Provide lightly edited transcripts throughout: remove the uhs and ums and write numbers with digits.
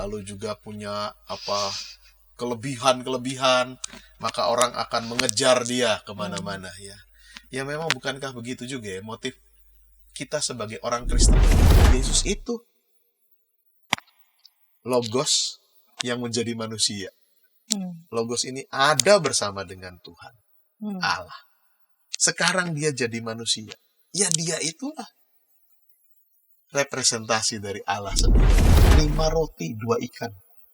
lalu juga punya kelebihan-kelebihan, maka orang akan mengejar dia kemana-mana ya. Ya memang bukankah begitu juga ya motif kita sebagai orang Kristen? Yesus itu Logos yang menjadi manusia. Logos ini ada bersama dengan Tuhan, Allah. Sekarang dia jadi manusia. Ya dia itulah representasi dari Allah sendiri. 5 roti, 2 ikan.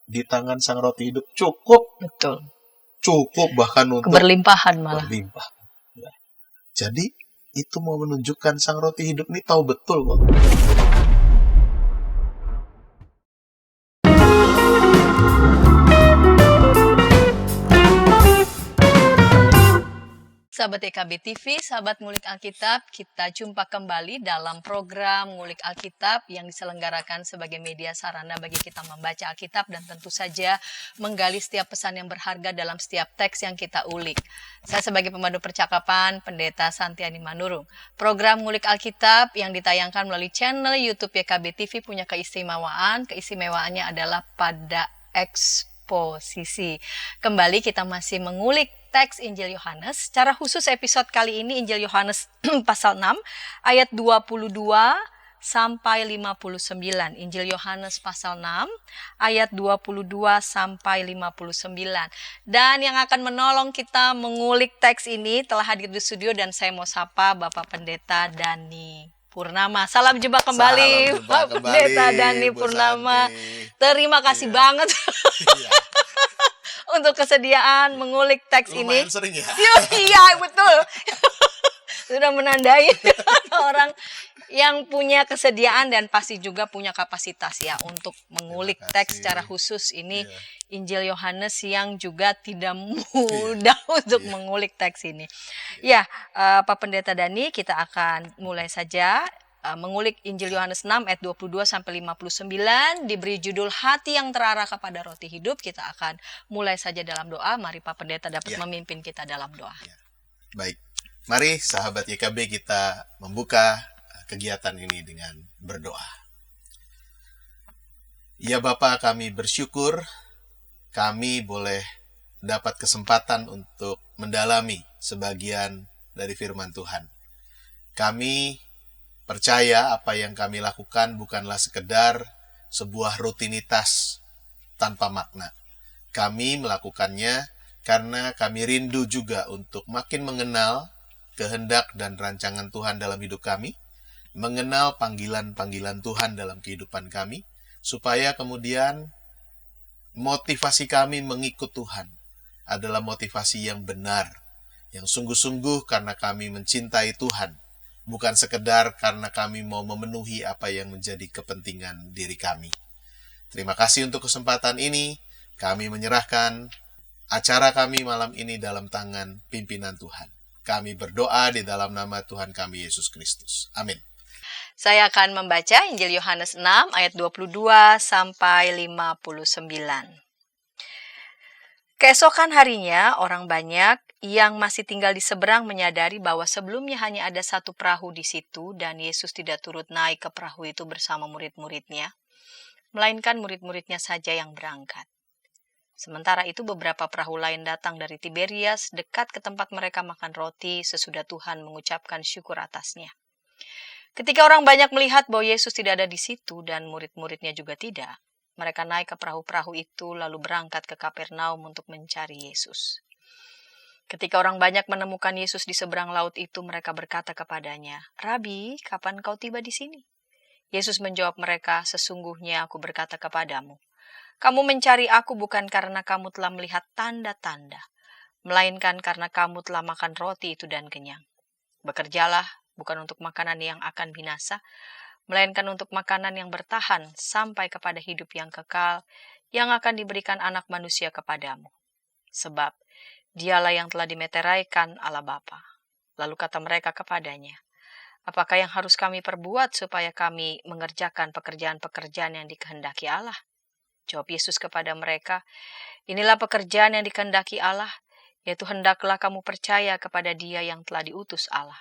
Di tangan sang roti hidup cukup. Betul. Cukup bahkan untuk keberlimpahan malah. Berlimpah. Ya. Jadi itu mau menunjukkan sang roti hidup ini tahu betul kok. Sahabat EKB TV, sahabat Ngulik Alkitab, kita jumpa kembali dalam program Ngulik Alkitab yang diselenggarakan sebagai media sarana bagi kita membaca Alkitab dan tentu saja menggali setiap pesan yang berharga dalam setiap teks yang kita ulik. Saya sebagai pemandu percakapan, Pendeta Santiani Manurung. Program Ngulik Alkitab yang ditayangkan melalui channel YouTube EKB TV punya keistimewaan. Keistimewaannya adalah pada eksposisi. Kembali kita masih mengulik teks Injil Yohanes. Secara khusus episode kali ini Injil Yohanes pasal 6 ayat 22 sampai 59. Injil Yohanes pasal 6 ayat 22 sampai 59. Dan yang akan menolong kita mengulik teks ini telah hadir di studio dan saya mau sapa Bapak Pendeta Dani Purnama. Salam jumpa kembali, Bapak Pendeta Dani Purnama. Terima kasih banget. Untuk kesediaan mengulik teks Lumayan ini. Sering ya? Iya, betul. Sudah menandai orang yang punya kesediaan dan pasti juga punya kapasitas ya untuk mengulik teks secara khusus ini. Injil Yohanes yang juga tidak mudah untuk mengulik teks ini. Ya, Pak Pendeta Dani, kita akan mulai saja mengulik Injil Yohanes 6 ayat 22 sampai 59, diberi judul Hati yang terarah kepada Roti Hidup. Kita akan mulai saja dalam doa. Mari Pak Pendeta dapat memimpin kita dalam doa. Baik. Mari sahabat YKB kita membuka kegiatan ini dengan berdoa. Ya Bapa, kami bersyukur kami boleh dapat kesempatan untuk mendalami sebagian dari firman Tuhan. Kami percaya apa yang kami lakukan bukanlah sekedar sebuah rutinitas tanpa makna. Kami melakukannya karena kami rindu juga untuk makin mengenal kehendak dan rancangan Tuhan dalam hidup kami, mengenal panggilan-panggilan Tuhan dalam kehidupan kami, supaya kemudian motivasi kami mengikut Tuhan adalah motivasi yang benar, yang sungguh-sungguh karena kami mencintai Tuhan, bukan sekedar karena kami mau memenuhi apa yang menjadi kepentingan diri kami. Terima kasih untuk kesempatan ini. Kami menyerahkan acara kami malam ini dalam tangan pimpinan Tuhan. Kami berdoa di dalam nama Tuhan kami Yesus Kristus. Amin. Saya akan membaca Injil Yohanes 6 ayat 22 sampai 59. Keesokan harinya, orang banyak yang masih tinggal di seberang menyadari bahwa sebelumnya hanya ada satu perahu di situ dan Yesus tidak turut naik ke perahu itu bersama murid-muridnya, melainkan murid-muridnya saja yang berangkat. Sementara itu beberapa perahu lain datang dari Tiberias dekat ke tempat mereka makan roti sesudah Tuhan mengucapkan syukur atasnya. Ketika orang banyak melihat bahwa Yesus tidak ada di situ dan murid-muridnya juga tidak, mereka naik ke perahu-perahu itu lalu berangkat ke Kapernaum untuk mencari Yesus. Ketika orang banyak menemukan Yesus di seberang laut itu, mereka berkata kepadanya, "Rabi, kapan kau tiba di sini?" Yesus menjawab mereka, "Sesungguhnya aku berkata kepadamu, kamu mencari aku bukan karena kamu telah melihat tanda-tanda, melainkan karena kamu telah makan roti itu dan kenyang. Bekerjalah bukan untuk makanan yang akan binasa, melainkan untuk makanan yang bertahan sampai kepada hidup yang kekal, yang akan diberikan Anak Manusia kepadamu. Sebab dialah yang telah dimeteraikan Allah Bapa." Lalu kata mereka kepadanya, "Apakah yang harus kami perbuat supaya kami mengerjakan pekerjaan-pekerjaan yang dikehendaki Allah?" Jawab Yesus kepada mereka, "Inilah pekerjaan yang dikehendaki Allah, yaitu hendaklah kamu percaya kepada Dia yang telah diutus Allah."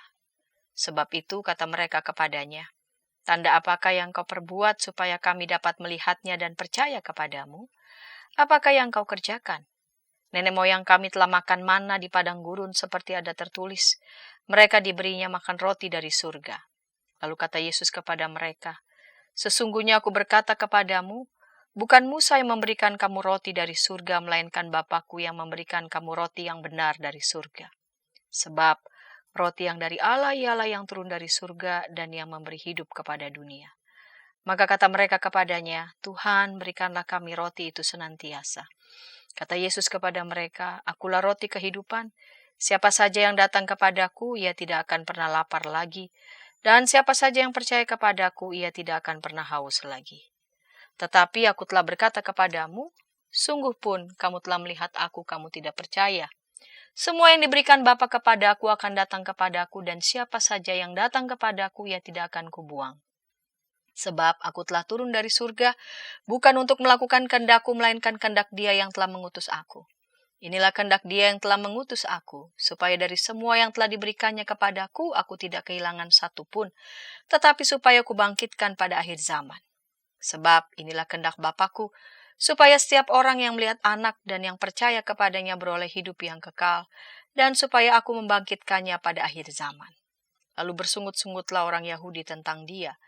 Sebab itu kata mereka kepadanya, Tanda apakah yang kau perbuat supaya kami dapat melihatnya dan percaya kepadamu? Apakah yang kau kerjakan? Nenek moyang kami telah makan mana di padang gurun seperti ada tertulis. Mereka diberinya makan roti dari surga. Lalu kata Yesus kepada mereka, sesungguhnya aku berkata kepadamu, bukan Musa yang memberikan kamu roti dari surga, melainkan Bapa-Ku yang memberikan kamu roti yang benar dari surga. Sebab roti yang dari Allah ialah yang turun dari surga dan yang memberi hidup kepada dunia. Maka kata mereka kepadanya, Tuhan, berikanlah kami roti itu senantiasa. Kata Yesus kepada mereka, akulah roti kehidupan. Siapa saja yang datang kepadaku, ia tidak akan pernah lapar lagi. Dan siapa saja yang percaya kepadaku, ia tidak akan pernah haus lagi. Tetapi aku telah berkata kepadamu, sungguh pun kamu telah melihat aku, kamu tidak percaya. Semua yang diberikan Bapa kepadaku akan datang kepadaku, dan siapa saja yang datang kepadaku, ia tidak akan kubuang. Sebab aku telah turun dari surga, bukan untuk melakukan kehendakku, melainkan kehendak Dia yang telah mengutus aku. Inilah kehendak Dia yang telah mengutus aku, supaya dari semua yang telah diberikannya kepadaku, aku tidak kehilangan satu pun, tetapi supaya aku bangkitkan pada akhir zaman. Sebab inilah kehendak Bapa-Ku, supaya setiap orang yang melihat anak dan yang percaya kepadanya beroleh hidup yang kekal, dan supaya aku membangkitkannya pada akhir zaman. Lalu bersungut-sungutlah orang Yahudi tentang Dia,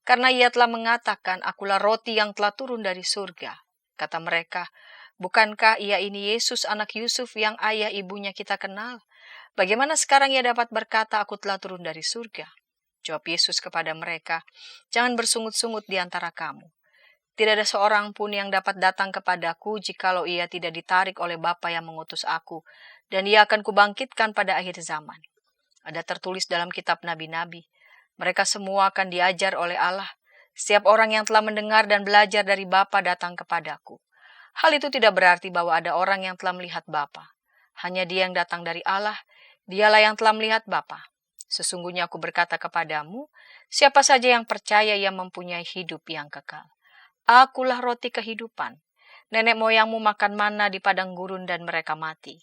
karena Ia telah mengatakan, akulah roti yang telah turun dari surga. Kata mereka, bukankah Ia ini Yesus anak Yusuf yang ayah ibunya kita kenal? Bagaimana sekarang Ia dapat berkata, aku telah turun dari surga? Jawab Yesus kepada mereka, jangan bersungut-sungut di antara kamu. Tidak ada seorang pun yang dapat datang kepadaku jikalau ia tidak ditarik oleh Bapa yang mengutus aku, dan Ia akan kubangkitkan pada akhir zaman. Ada tertulis dalam kitab nabi-nabi, mereka semua akan diajar oleh Allah. Setiap orang yang telah mendengar dan belajar dari Bapa datang kepadaku. Hal itu tidak berarti bahwa ada orang yang telah melihat Bapa. Hanya Dia yang datang dari Allah, Dialah yang telah melihat Bapa. Sesungguhnya aku berkata kepadamu, siapa saja yang percaya ia mempunyai hidup yang kekal. Akulah roti kehidupan. Nenek moyangmu makan mana di padang gurun dan mereka mati.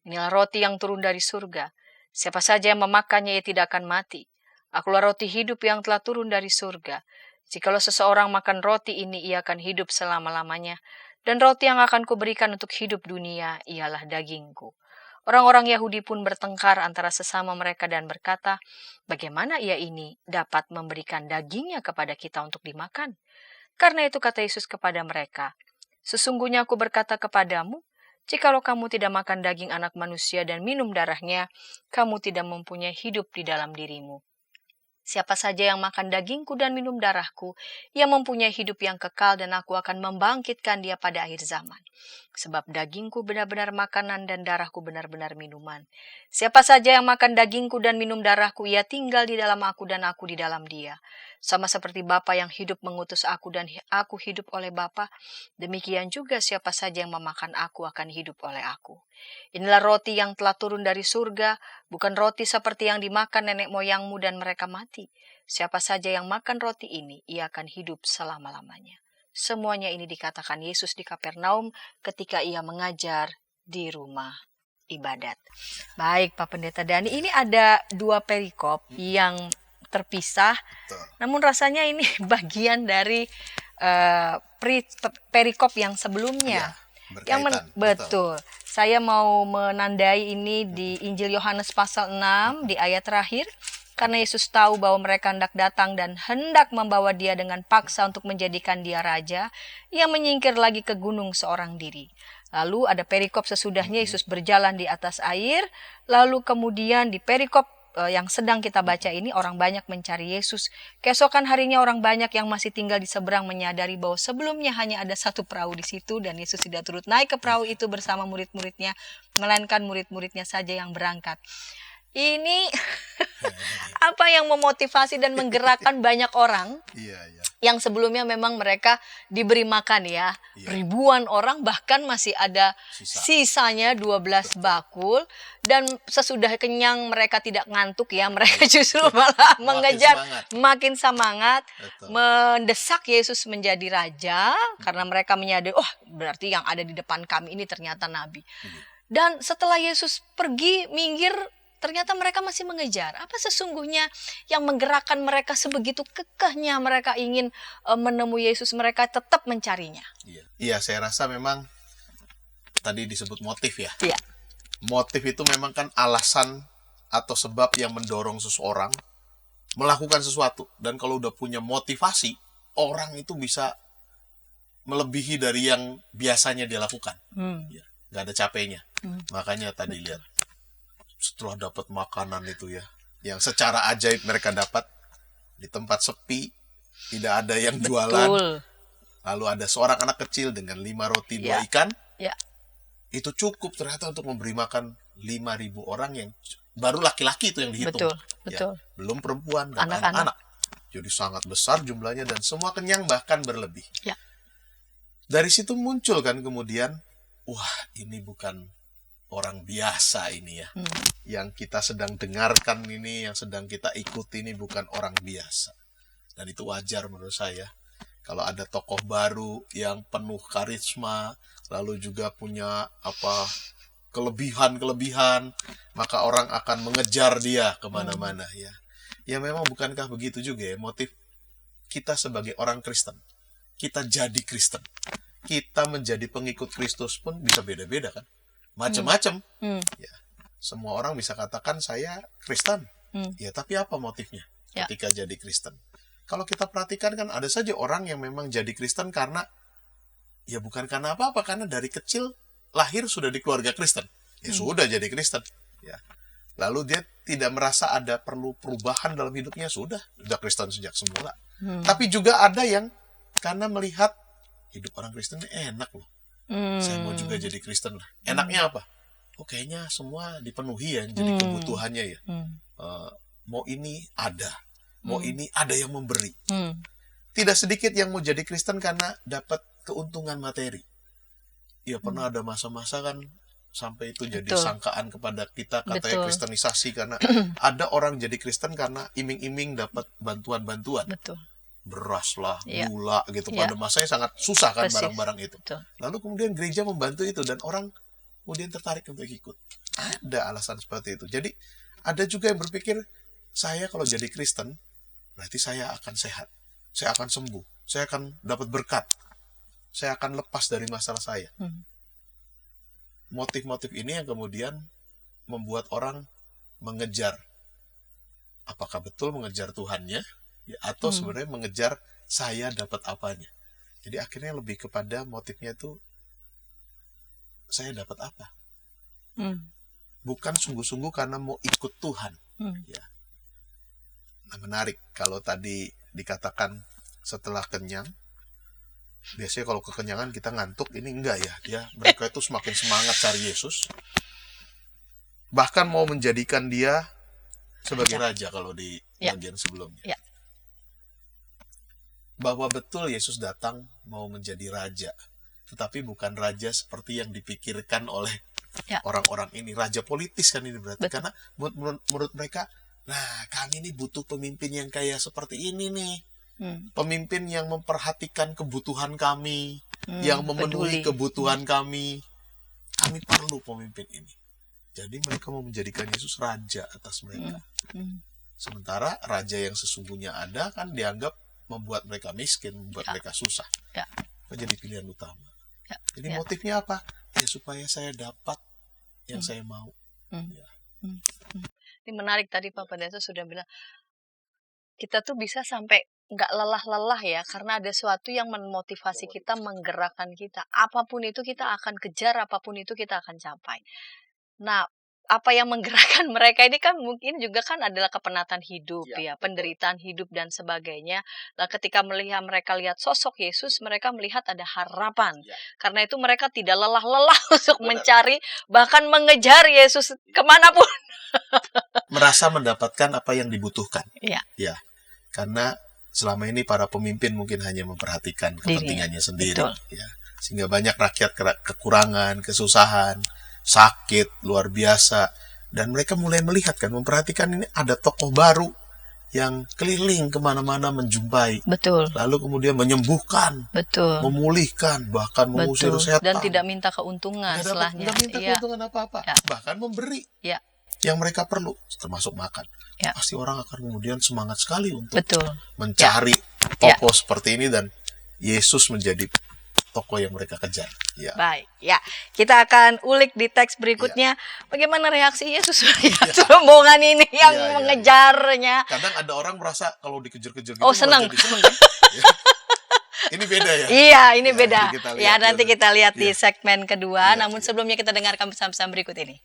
Inilah roti yang turun dari surga. Siapa saja yang memakannya ia tidak akan mati. Akulah roti hidup yang telah turun dari surga. Jikalau seseorang makan roti ini, ia akan hidup selama-lamanya. Dan roti yang akan kuberikan untuk hidup dunia, ialah dagingku. Orang-orang Yahudi pun bertengkar antara sesama mereka dan berkata, bagaimana ia ini dapat memberikan dagingnya kepada kita untuk dimakan? Karena itu kata Yesus kepada mereka, sesungguhnya aku berkata kepadamu, jikalau kamu tidak makan daging anak manusia dan minum darahnya, kamu tidak mempunyai hidup di dalam dirimu. Siapa saja yang makan dagingku dan minum darahku, ia mempunyai hidup yang kekal dan aku akan membangkitkan dia pada akhir zaman. Sebab dagingku benar-benar makanan dan darahku benar-benar minuman. Siapa saja yang makan dagingku dan minum darahku, ia tinggal di dalam aku dan aku di dalam dia. Sama seperti Bapa yang hidup mengutus aku dan aku hidup oleh Bapa, demikian juga siapa saja yang memakan aku akan hidup oleh aku. Inilah roti yang telah turun dari surga, bukan roti seperti yang dimakan nenek moyangmu dan mereka mati. Siapa saja yang makan roti ini, ia akan hidup selama-lamanya. Semuanya ini dikatakan Yesus di Kapernaum ketika ia mengajar di rumah ibadat. Baik Pak Pendeta Dani, ini ada dua perikop yang terpisah. Namun rasanya ini bagian dari perikop yang sebelumnya. Ya, betul. Saya mau menandai ini di Injil Yohanes pasal 6 di ayat terakhir. Karena Yesus tahu bahwa mereka hendak datang dan hendak membawa dia dengan paksa untuk menjadikan dia raja, ia menyingkir lagi ke gunung seorang diri. Lalu ada perikop sesudahnya Yesus berjalan di atas air, lalu kemudian di perikop yang sedang kita baca ini orang banyak mencari Yesus. Keesokan harinya orang banyak yang masih tinggal di seberang menyadari bahwa sebelumnya hanya ada satu perahu di situ dan Yesus tidak turut naik ke perahu itu bersama murid-muridnya, melainkan murid-muridnya saja yang berangkat. Ini apa yang memotivasi dan menggerakkan banyak orang yang sebelumnya memang mereka diberi makan ya. Ribuan orang, bahkan masih ada sisanya 12 bakul. Dan sesudah kenyang mereka tidak ngantuk ya. Mereka justru malah mengejar, makin semangat. Mendesak Yesus menjadi raja. Karena mereka menyadari, oh berarti yang ada di depan kami ini ternyata nabi. Dan setelah Yesus pergi minggir, ternyata mereka masih mengejar. Apa sesungguhnya yang menggerakkan mereka sebegitu kekehnya mereka ingin menemui Yesus, mereka tetap mencarinya? Iya, saya rasa memang tadi disebut motif ya. Iya. Motif itu memang kan alasan atau sebab yang mendorong seseorang melakukan sesuatu. Dan kalau udah punya motivasi, orang itu bisa melebihi dari yang biasanya dia lakukan. Ya, nggak ada capeknya. Makanya tadi lihat, setelah dapat makanan itu ya, yang secara ajaib mereka dapat di tempat sepi, tidak ada yang jualan. Betul. Lalu ada seorang anak kecil dengan 5 roti 2 ikan. Ya. Itu cukup ternyata untuk memberi makan 5.000 orang, yang baru laki-laki itu yang dihitung. Betul. Ya, belum perempuan dan anak-anak. Jadi sangat besar jumlahnya dan semua kenyang, bahkan berlebih. Ya. Dari situ muncul kan kemudian, wah ini bukan orang biasa ini ya. Yang kita sedang dengarkan ini, yang sedang kita ikuti ini bukan orang biasa. Dan itu wajar menurut saya. Kalau ada tokoh baru yang penuh karisma, lalu juga punya kelebihan-kelebihan, maka orang akan mengejar dia kemana-mana ya. Ya memang bukankah begitu juga ya motif kita sebagai orang Kristen. Kita jadi Kristen. Kita menjadi pengikut Kristus pun bisa beda-beda kan. Macam-macam. Ya, semua orang bisa katakan saya Kristen. Ya, tapi apa motifnya ketika jadi Kristen? Kalau kita perhatikan kan ada saja orang yang memang jadi Kristen karena ya bukan karena apa-apa, karena dari kecil lahir sudah di keluarga Kristen. Ya sudah jadi Kristen. Ya. Lalu dia tidak merasa ada perlu perubahan dalam hidupnya, sudah Kristen sejak semula. Tapi juga ada yang karena melihat hidup orang Kristen ini enak loh. Saya mau juga jadi Kristen lah. Enaknya apa? Oh kayaknya semua dipenuhi ya, jadi kebutuhannya ya. Mau ini ada. Mau ini ada yang memberi. Tidak sedikit yang mau jadi Kristen karena dapat keuntungan materi. Ya pernah ada masa-masa kan sampai itu jadi sangkaan kepada kita, katanya kristenisasi, karena ada orang jadi Kristen karena iming-iming dapat bantuan-bantuan. Beras lah, gula gitu. Pada masanya sangat susah kan barang-barang itu. Lalu kemudian gereja membantu itu dan orang kemudian tertarik untuk ikut. Ada alasan seperti itu. Jadi ada juga yang berpikir, saya kalau jadi Kristen berarti saya akan sehat, saya akan sembuh, saya akan dapat berkat, saya akan lepas dari masalah saya. Motif-motif ini yang kemudian membuat orang mengejar, apakah betul mengejar Tuhannya ya, atau sebenarnya mengejar saya dapat apanya. Jadi akhirnya lebih kepada motifnya itu saya dapat apa. Bukan sungguh-sungguh karena mau ikut Tuhan. Ya. Nah, menarik kalau tadi dikatakan setelah kenyang. Biasanya kalau kekenyangan kita ngantuk, ini enggak ya. Mereka itu semakin semangat cari Yesus. Bahkan mau menjadikan dia sebagai raja kalau di bagian sebelumnya. Bahwa betul Yesus datang mau menjadi raja. Tetapi bukan raja seperti yang dipikirkan oleh orang-orang ini. Raja politis kan ini berarti. Karena menurut mereka, nah kami ini butuh pemimpin yang kayak seperti ini nih. Pemimpin yang memperhatikan kebutuhan kami, yang memenuhi kebutuhan kami. Kami perlu pemimpin ini. Jadi mereka mau menjadikan Yesus raja atas mereka. Sementara raja yang sesungguhnya ada kan dianggap membuat mereka miskin, membuat mereka susah. Jadi pilihan utama. Jadi motifnya apa? Ya supaya saya dapat yang saya mau. Ini menarik tadi Pak Pendeta sudah bilang, kita tuh bisa sampai nggak lelah-lelah ya, karena ada sesuatu yang memotivasi kita, menggerakkan kita. Apapun itu kita akan kejar, apapun itu kita akan capai. Nah, apa yang menggerakkan mereka ini kan mungkin juga kan adalah kepenatan hidup ya, penderitaan hidup dan sebagainya. Nah, ketika mereka lihat sosok Yesus, mereka melihat ada harapan. Karena itu mereka tidak lelah-lelah untuk mencari, bahkan mengejar Yesus kemanapun. Merasa mendapatkan apa yang dibutuhkan. Ya. Karena selama ini para pemimpin mungkin hanya memperhatikan kepentingannya sendiri. Ya. Sehingga banyak rakyat kekurangan, kesusahan, sakit, luar biasa. Dan mereka mulai melihat kan, memperhatikan ini ada tokoh baru yang keliling kemana-mana menjumpai. Lalu kemudian menyembuhkan, memulihkan, bahkan mengusir setan. Dan tidak minta keuntungan setelahnya. Tidak minta keuntungan apa-apa. Bahkan memberi. yang mereka perlu, termasuk makan. Ya. Pasti orang akan kemudian semangat sekali untuk Betul. mencari tokoh seperti ini, dan Yesus menjadi tokoh yang mereka kejar. Ya. Baik, ya. Kita akan ulik di teks berikutnya bagaimana reaksi Yesus melihat rombongan ini yang mengejarnya. Kadang ada orang merasa kalau dikejar-kejar gitu senang. jadi senang kan? Ya. Ini beda ya? Iya, ini beda. Nanti kita kita lihat di segmen kedua. Namun sebelumnya kita dengarkan pesan-pesan berikut ini.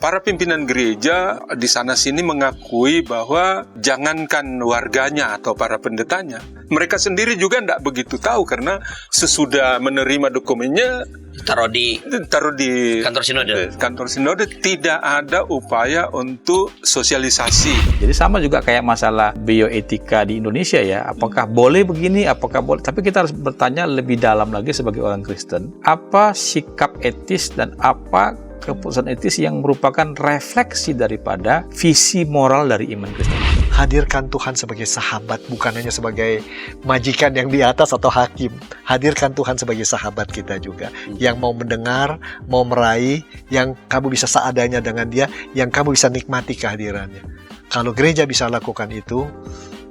Para pimpinan gereja di sana-sini mengakui bahwa jangankan warganya atau para pendetanya, mereka sendiri juga tidak begitu tahu, karena sesudah menerima dokumennya taruh di kantor sinode tidak ada upaya untuk sosialisasi. Jadi sama juga kayak masalah bioetika di Indonesia ya, apakah boleh begini, apakah boleh, tapi kita harus bertanya lebih dalam lagi sebagai orang Kristen, apa sikap etis dan apa keputusan etis yang merupakan refleksi daripada visi moral dari iman Kristen. Hadirkan Tuhan sebagai sahabat, bukan hanya sebagai majikan yang di atas atau hakim. Hadirkan Tuhan sebagai sahabat kita juga, yang mau mendengar, mau meraih, yang kamu bisa seadanya dengan dia, yang kamu bisa nikmati kehadirannya. Kalau gereja bisa lakukan itu,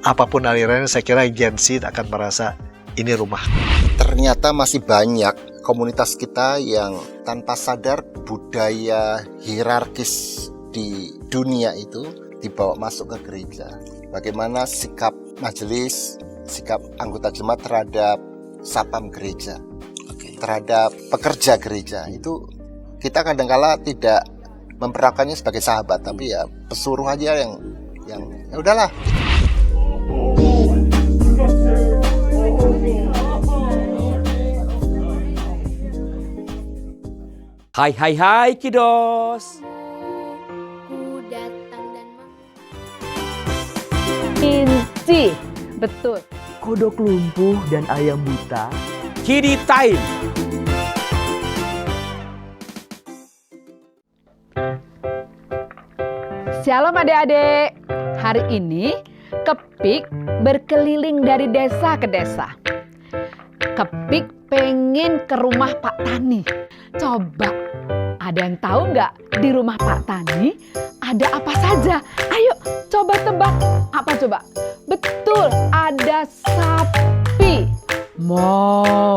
apapun alirannya, saya kira Gen Z akan merasa ini rumah. Ternyata masih banyak komunitas kita yang tanpa sadar budaya hierarkis di dunia itu dibawa masuk ke gereja. Bagaimana sikap majelis, sikap anggota jemaat terhadap sapam gereja, terhadap pekerja gereja, itu kita kadang-kala tidak memperlakukannya sebagai sahabat, tapi ya pesuruh aja yang ya udahlah. Hai kiddos. Ku datang dan Inci, betul. Kodok lumpuh dan ayam buta. Kiddy time. Shalom adik-adik. Hari ini Kepik berkeliling dari desa ke desa. Kepik pengen ke rumah Pak Tani. Coba, ada yang tahu nggak di rumah Pak Tani ada apa saja? Ayo coba tebak. Apa coba? Betul, ada sapi. Mo.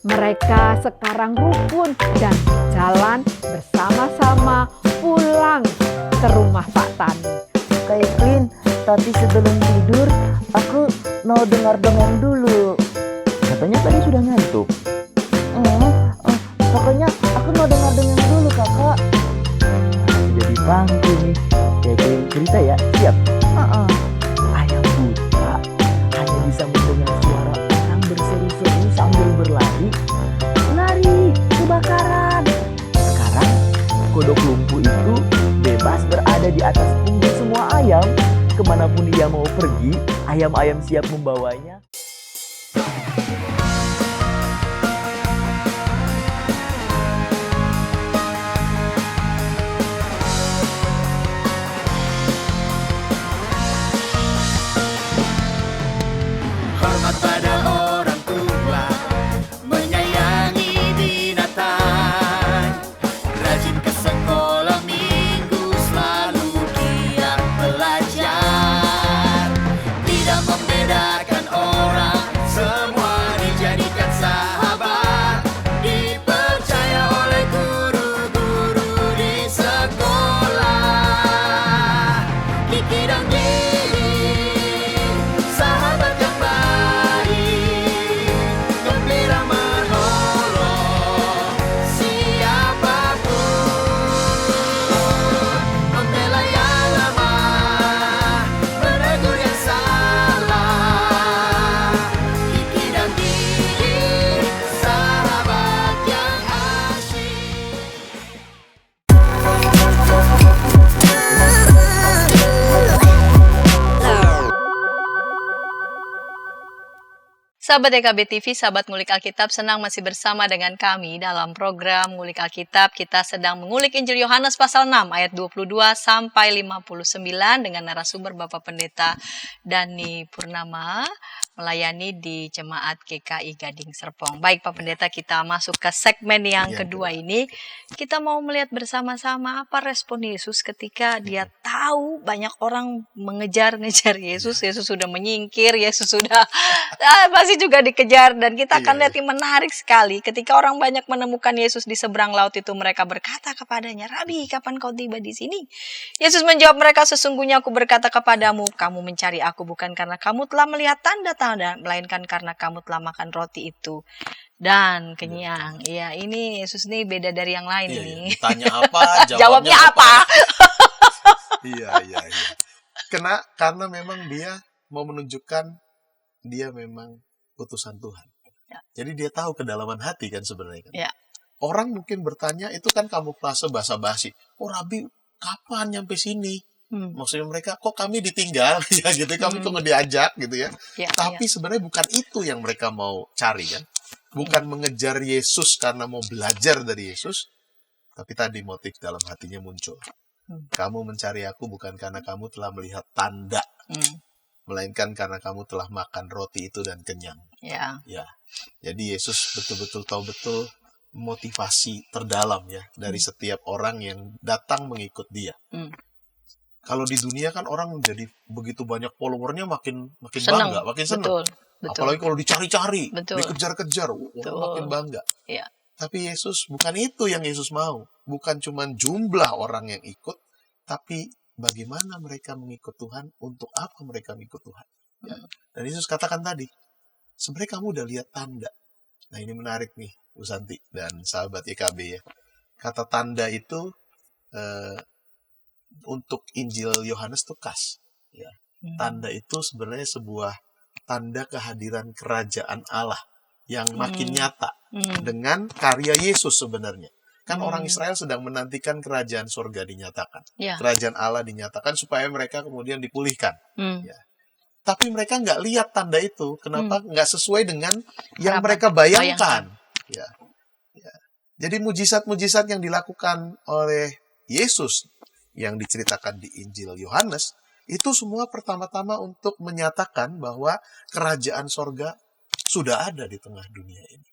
Mereka sekarang rukun dan jalan bersama-sama pulang ke rumah Pak Tani. Kak Evelyn, tapi sebelum tidur aku mau dengar dongeng dulu. Katanya tadi sudah ngantuk. Pokoknya aku mau dengar dongeng dulu, kakak. Jadi pangku nih. Kayak cerita ya, siap? Ayam buta hanya bisa mendengar suara orang berseru-seru sambil berlari. Lari, kebakaran. Sekarang kodok lumpuh itu bebas berada di atas punggung semua ayam. Kemanapun dia mau pergi, ayam-ayam siap membawanya. Hormat pada orang tua, menyayangi binatang, rajin ke sekolah minggu, selalu giat belajar, tidak membedakan orang. Sahabat EKB TV, sahabat ngulik Alkitab, senang masih bersama dengan kami dalam program Ngulik Alkitab. Kita sedang mengulik Injil Yohanes pasal 6 ayat 22 sampai 59 dengan narasumber Bapak Pendeta Dani Purnama melayani di Jemaat GKI Gading Serpong. Baik Pak Pendeta, kita masuk ke segmen yang kedua ini. Kita mau melihat bersama-sama apa respon Yesus ketika dia tahu banyak orang mengejar-ngejar Yesus. Yesus sudah menyingkir, Yesus sudah masih juga dikejar, dan kita akan lihat yang menarik sekali ketika orang banyak menemukan Yesus di seberang laut itu, mereka berkata kepadanya, "Rabi, kapan kau tiba di sini?" Yesus menjawab mereka, "Sesungguhnya aku berkata kepadamu, kamu mencari aku bukan karena kamu telah melihat tanda-tanda, melainkan karena kamu telah makan roti itu dan kenyang." Ya, ini Yesus ini beda dari yang lain ini. Ditanya apa, jawabnya apa? Iya. Karena memang dia mau menunjukkan dia memang utusan Tuhan. Ya. Jadi dia tahu kedalaman hati kan sebenarnya kan. Ya. Orang mungkin bertanya itu kan kamuflase basa-basi. "Oh Rabi, kapan nyampe sini?" Maksudnya mereka, "Kok kami ditinggal?" Ya gitu, kami kok nggak diajak gitu ya. Tapi sebenarnya bukan itu yang mereka mau cari kan. Bukan mengejar Yesus karena mau belajar dari Yesus, tapi tadi motif dalam hatinya muncul. Kamu mencari aku bukan karena kamu telah melihat tanda, melainkan karena kamu telah makan roti itu dan kenyang. Ya. Jadi Yesus betul-betul tahu betul motivasi terdalam ya dari setiap orang yang datang mengikut dia. Kalau di dunia kan orang menjadi begitu banyak followernya makin Senang. bangga, makin senang. Betul. Apalagi kalau dicari-cari, Betul. dikejar-kejar, orang makin bangga. Ya. Tapi Yesus bukan itu yang Yesus mau. Bukan cuma jumlah orang yang ikut, tapi bagaimana mereka mengikut Tuhan, untuk apa mereka mengikut Tuhan. Ya. Dan Yesus katakan tadi, sebenarnya kamu udah lihat tanda. Nah ini menarik nih, Bu Santi dan sahabat YKB ya. Kata tanda itu untuk Injil Yohanes itu khas. Ya. Tanda itu sebenarnya sebuah tanda kehadiran kerajaan Allah yang makin nyata dengan karya Yesus sebenarnya. Kan orang Israel sedang menantikan kerajaan surga dinyatakan. Kerajaan Allah dinyatakan supaya mereka kemudian dipulihkan. Ya. Tapi mereka nggak lihat tanda itu. Kenapa? Nggak sesuai dengan yang mereka bayangkan. Ya. Jadi mujizat-mujizat yang dilakukan oleh Yesus yang diceritakan di Injil Yohanes, itu semua pertama-tama untuk menyatakan bahwa kerajaan surga sudah ada di tengah dunia ini.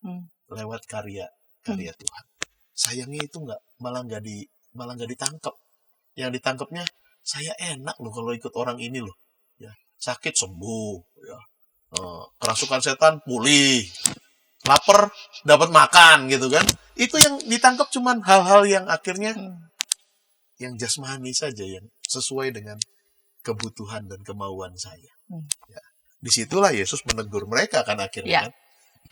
Lewat karya Tuhan. Sayangnya itu malah nggak ditangkap. Yang ditangkapnya, saya enak loh kalau ikut orang ini loh. Ya, sakit sembuh, ya. Kerasukan setan pulih, lapar dapat makan gitu kan. Itu yang ditangkap cuman hal-hal yang akhirnya yang jasmani saja, yang sesuai dengan kebutuhan dan kemauan saya. Ya. Disitulah Yesus menegur mereka kan akhirnya kan.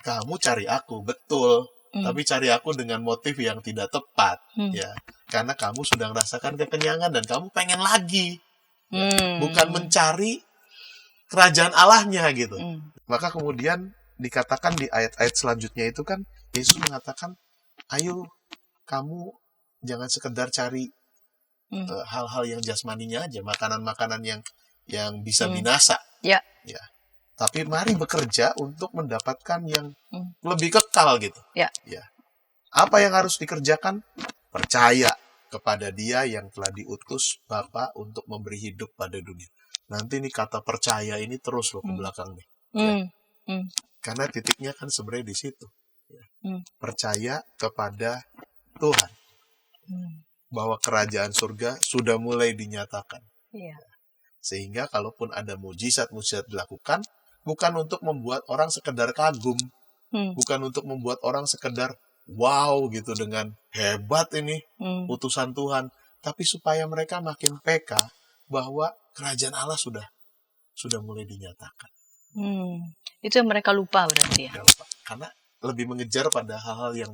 Kamu cari aku, betul. Tapi cari aku dengan motif yang tidak tepat, ya, karena kamu sudah merasakan kekenyangan dan kamu pengen lagi, bukan mencari kerajaan Allahnya gitu. Maka kemudian dikatakan di ayat-ayat selanjutnya itu kan Yesus mengatakan, ayo kamu jangan sekedar cari hal-hal yang jasmaninya aja, makanan-makanan yang bisa binasa, ya. Tapi mari bekerja untuk mendapatkan yang lebih kekal gitu. Ya. Apa yang harus dikerjakan? Percaya kepada Dia yang telah diutus Bapa untuk memberi hidup pada dunia. Nanti nih kata percaya ini terus loh ke belakang nih. Ya. Karena titiknya kan sebenarnya di situ. Ya. Percaya kepada Tuhan. Bahwa kerajaan surga sudah mulai dinyatakan. Ya. Sehingga kalaupun ada mujizat-mujizat dilakukan, bukan untuk membuat orang sekedar kagum, bukan untuk membuat orang sekedar wow gitu dengan hebat ini utusan Tuhan, tapi supaya mereka makin peka bahwa kerajaan Allah sudah mulai dinyatakan. Itu yang mereka lupa berarti ya. Lupa. Karena lebih mengejar pada hal-hal yang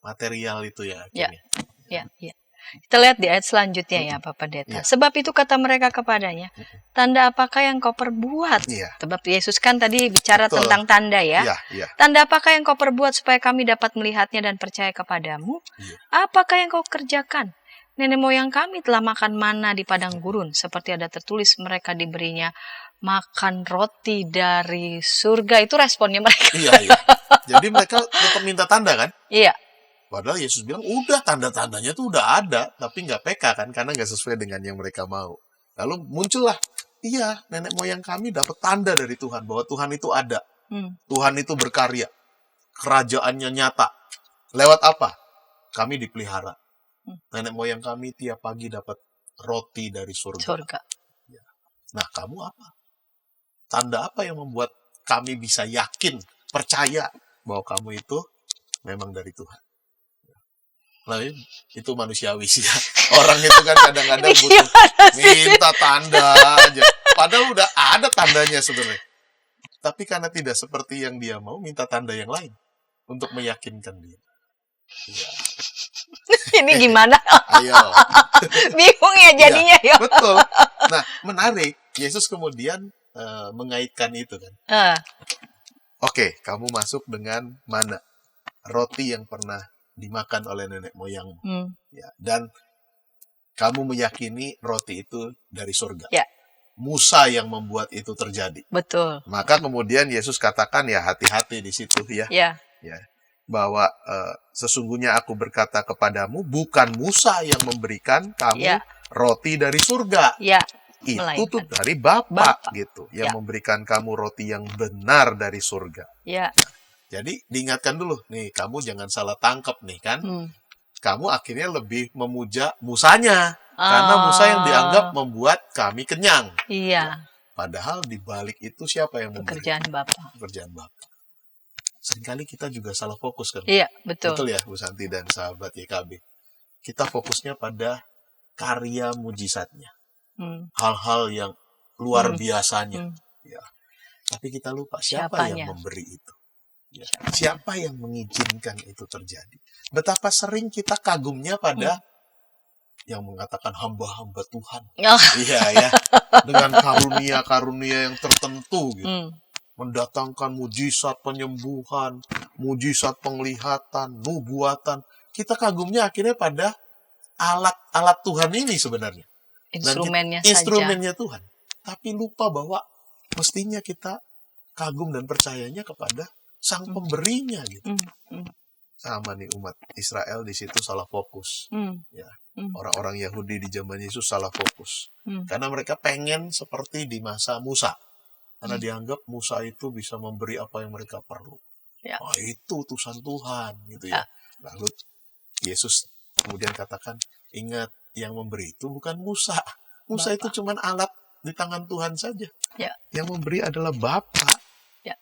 material itu ya akhirnya. Ya. Kita lihat di ayat selanjutnya ya Pak Pendeta. Sebab itu kata mereka kepadanya, tanda apakah yang kau perbuat? Sebab Yesus kan tadi bicara tentang tanda ya. Tanda apakah yang kau perbuat supaya kami dapat melihatnya dan percaya kepadamu? Apakah yang kau kerjakan? nenek moyang kami telah makan mana di padang gurun, seperti ada tertulis mereka diberinya makan roti dari surga. Itu responnya mereka. Iya. Jadi mereka tetap minta tanda kan? Iya. Padahal Yesus bilang, udah tanda-tandanya tuh udah ada, tapi nggak peka kan, karena nggak sesuai dengan yang mereka mau. Lalu muncullah, iya, nenek moyang kami dapat tanda dari Tuhan, bahwa Tuhan itu ada. Tuhan itu berkarya. Kerajaannya nyata. Lewat apa? Kami dipelihara. Nenek moyang kami tiap pagi dapat roti dari surga. Ya. Nah, kamu apa? Tanda apa yang membuat kami bisa yakin, percaya bahwa kamu itu memang dari Tuhan? Nah, itu manusiawi sih ya. Orang itu kan kadang-kadang butuh minta tanda aja. Padahal udah ada tandanya sebenarnya. Tapi karena tidak seperti yang dia mau, minta tanda yang lain untuk meyakinkan dia. Ya. Ini gimana? Ayo. Bingung ya jadinya ya. Betul. Nah, menarik. Yesus kemudian mengaitkan itu kan. Oke, kamu masuk dengan mana? Roti yang pernah dimakan oleh nenek moyangmu. Ya, dan kamu meyakini roti itu dari surga. Ya. Musa yang membuat itu terjadi. Betul. Maka kemudian Yesus katakan ya hati-hati di situ ya. Ya. Bahwa sesungguhnya aku berkata kepadamu, bukan Musa yang memberikan kamu roti dari surga. Ya. Itu tuh dari Bapa gitu, yang memberikan kamu roti yang benar dari surga. Ya. Jadi diingatkan dulu, nih kamu jangan salah tangkap nih kan. Kamu akhirnya lebih memuja Musanya. Karena Musa yang dianggap membuat kami kenyang. Iya. Padahal di balik itu siapa yang memberi? Pekerjaan Bapa. Pekerjaan Bapa. Seringkali kita juga salah fokus kan? Iya, betul. Betul ya Bu Santi dan sahabat YKB. Kita fokusnya pada karya mujizatnya. Hal-hal yang luar biasanya. Ya. Tapi kita lupa siapa yang memberi itu. Ya. Siapa yang mengizinkan itu terjadi. Betapa sering kita kagumnya pada yang mengatakan hamba-hamba Tuhan. Iya ya. Dengan karunia-karunia yang tertentu gitu. Mendatangkan mujizat penyembuhan, mujizat penglihatan, nubuatan. Kita kagumnya akhirnya pada alat-alat Tuhan ini sebenarnya. Instrumennya Tuhan. Tapi lupa bahwa mestinya kita kagum dan percayanya kepada Sang Pemberinya gitu. Sama nih umat Israel di situ salah fokus. Ya. Orang-orang Yahudi di zaman Yesus salah fokus. Karena mereka pengen seperti di masa Musa. Karena dianggap Musa itu bisa memberi apa yang mereka perlu. Ya. Oh, itu utusan Tuhan gitu ya. Lalu Yesus kemudian katakan, ingat yang memberi itu bukan Musa. Musa itu cuma alat di tangan Tuhan saja. Ya. Yang memberi adalah Bapa. Ya.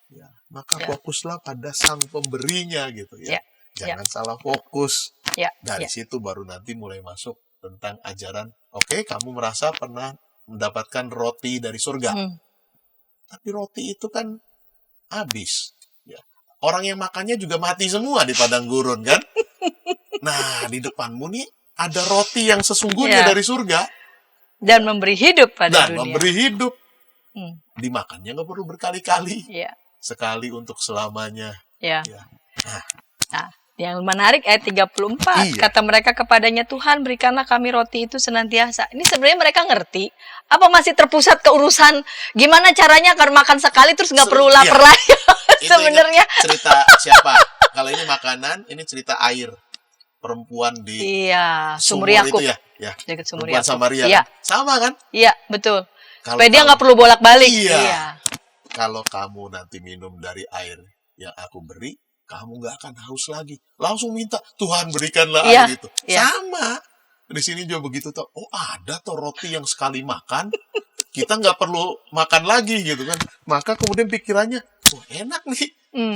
Maka fokuslah pada Sang Pemberinya gitu ya. Jangan salah fokus. Dari situ baru nanti mulai masuk tentang ajaran. Oke, kamu merasa pernah mendapatkan roti dari surga. Tapi roti itu kan habis. Ya. Orang yang makannya juga mati semua di padang gurun kan. Nah, di depanmu nih ada roti yang sesungguhnya dari surga. Dan memberi hidup pada dunia. Dan memberi hidup. Dimakannya nggak perlu berkali-kali. Sekali untuk selamanya. Nah, yang menarik ayat 34. Kata mereka kepadanya, Tuhan berikanlah kami roti itu senantiasa. Ini sebenarnya mereka ngerti. Apa masih terpusat ke urusan gimana caranya akan makan sekali terus nggak perlu lapar lagi? Sebenarnya. Cerita siapa? Kalau ini makanan, ini cerita air. Perempuan di Sumur Yakub. Dekat Sumur Yakub. Samaria. Kan? Sama kan? Iya, betul. Supaya dia nggak perlu bolak-balik. Kalau kamu nanti minum dari air yang aku beri, kamu nggak akan haus lagi. Langsung minta, Tuhan berikanlah air itu. Sama. Di sini juga begitu. Oh, ada tuh roti yang sekali makan, kita nggak perlu makan lagi gitu kan. Maka kemudian pikirannya, oh enak nih.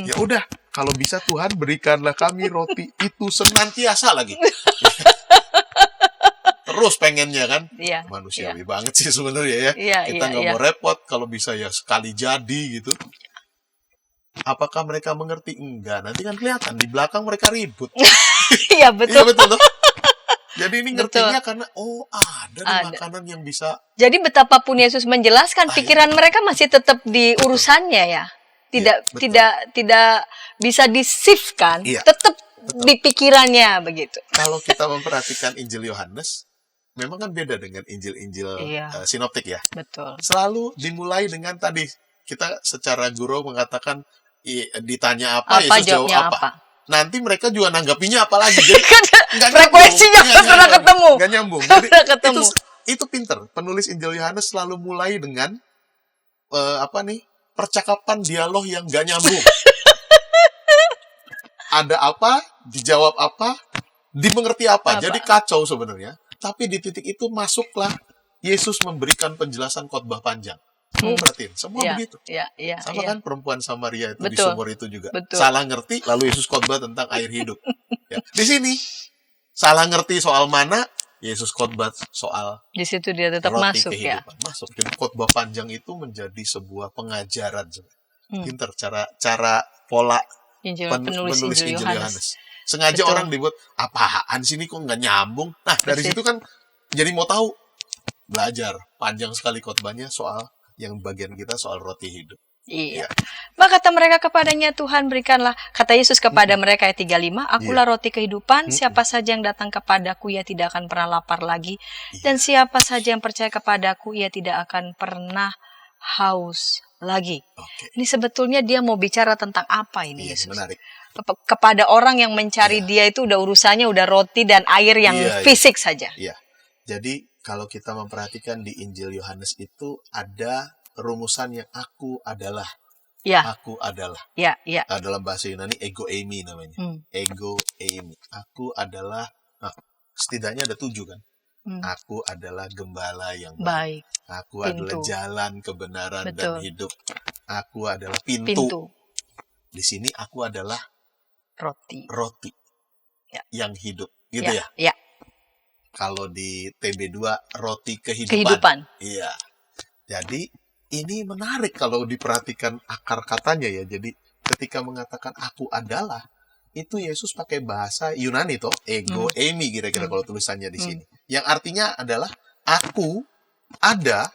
Ya udah, kalau bisa Tuhan berikanlah kami roti itu senantiasa lagi. Terus pengennya kan. Manusiawi banget sih sebenarnya ya. Kita nggak mau repot, kalau bisa ya sekali jadi gitu. Apakah mereka mengerti? Enggak. Nanti kan kelihatan di belakang mereka ribut. Iya betul. Iya betul. Jadi ini ngertinya karena ada makanan yang bisa. Jadi betapapun Yesus menjelaskan, pikiran mereka masih tetap di urusannya ya. Tidak bisa di-shift kan. Tetap di pikirannya begitu. Kalau kita memperhatikan Injil Yohanes, memang kan beda dengan Injil-Injil sinoptik ya. Betul. Selalu dimulai dengan tadi, kita secara guru mengatakan ditanya apa Yesus jawab apa. Nanti mereka juga nanggapinya apa lagi. Jadi frekuensinya nggak pernah ketemu. Nggak nyambung. Jadi, itu pinter. Penulis Injil Yohanes selalu mulai dengan percakapan dialog yang nggak nyambung. Ada apa, dijawab apa, dimengerti apa. Jadi kacau sebenarnya. Tapi di titik itu masuklah Yesus memberikan penjelasan khotbah panjang. Kamu perhatiin, semua begitu. Sama kan perempuan Samaria itu di sumur itu juga. Salah ngerti, lalu Yesus khotbah tentang air hidup. Di sini, salah ngerti soal mana, Yesus khotbah soal di situ dia tetap roti masuk kehidupan. Masuk. Jadi khotbah panjang itu menjadi sebuah pengajaran. Pinter cara pola penulis Injil Yohanes. Sengaja orang dibuat, apaan sih ini kok nggak nyambung. Nah, dari situ kan jadi mau tahu, belajar. Panjang sekali khotbahnya soal yang bagian kita soal roti hidup. Iya. Maka kata mereka kepadanya, Tuhan berikanlah, kata Yesus kepada mereka ayat 35, akulah roti kehidupan, siapa saja yang datang kepadaku, ia tidak akan pernah lapar lagi. Dan siapa saja yang percaya kepadaku, ia tidak akan pernah haus lagi. Ini sebetulnya dia mau bicara tentang apa ini Yesus? Menarik. Kepada orang yang mencari dia itu udah urusannya udah roti dan air yang fisik saja. Iya. Jadi kalau kita memperhatikan di Injil Yohanes itu ada rumusan yang aku adalah. Aku adalah. Dalam bahasa Yunani ego eimi namanya. Ego eimi. Aku adalah, setidaknya ada 7 kan. Aku adalah gembala yang baik. Aku adalah jalan kebenaran dan hidup. Aku adalah pintu. Di sini aku adalah roti. Yang hidup. Gitu ya? Kalau di TB2 roti kehidupan. Iya. Jadi ini menarik kalau diperhatikan akar katanya ya. Jadi ketika mengatakan aku adalah, itu Yesus pakai bahasa Yunani toh, ego eimi kira-kira kalau tulisannya di sini. Yang artinya adalah aku ada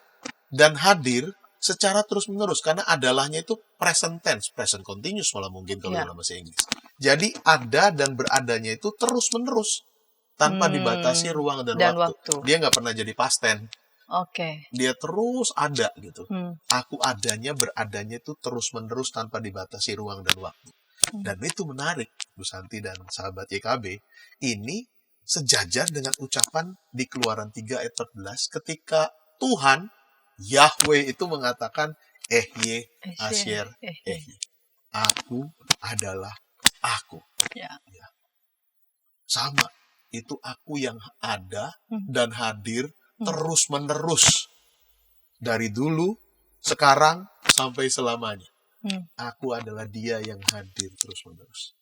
dan hadir secara terus-menerus, karena adalahnya itu present tense, present continuous malah mungkin kalau dalam bahasa Inggris. Jadi ada dan beradanya itu terus-menerus tanpa dibatasi ruang dan waktu. Dia nggak pernah jadi past tense. Dia terus ada gitu. Aku adanya, beradanya itu terus-menerus tanpa dibatasi ruang dan waktu. Dan itu menarik, Bu Santi dan sahabat YKB. Ini sejajar dengan ucapan di Keluaran 3 ayat 14 ketika Tuhan Yahweh itu mengatakan Ehye Asyer Ehye. Aku adalah aku. Sama, itu aku yang ada dan hadir terus-menerus dari dulu, sekarang sampai selamanya. Aku adalah dia yang hadir terus-menerus.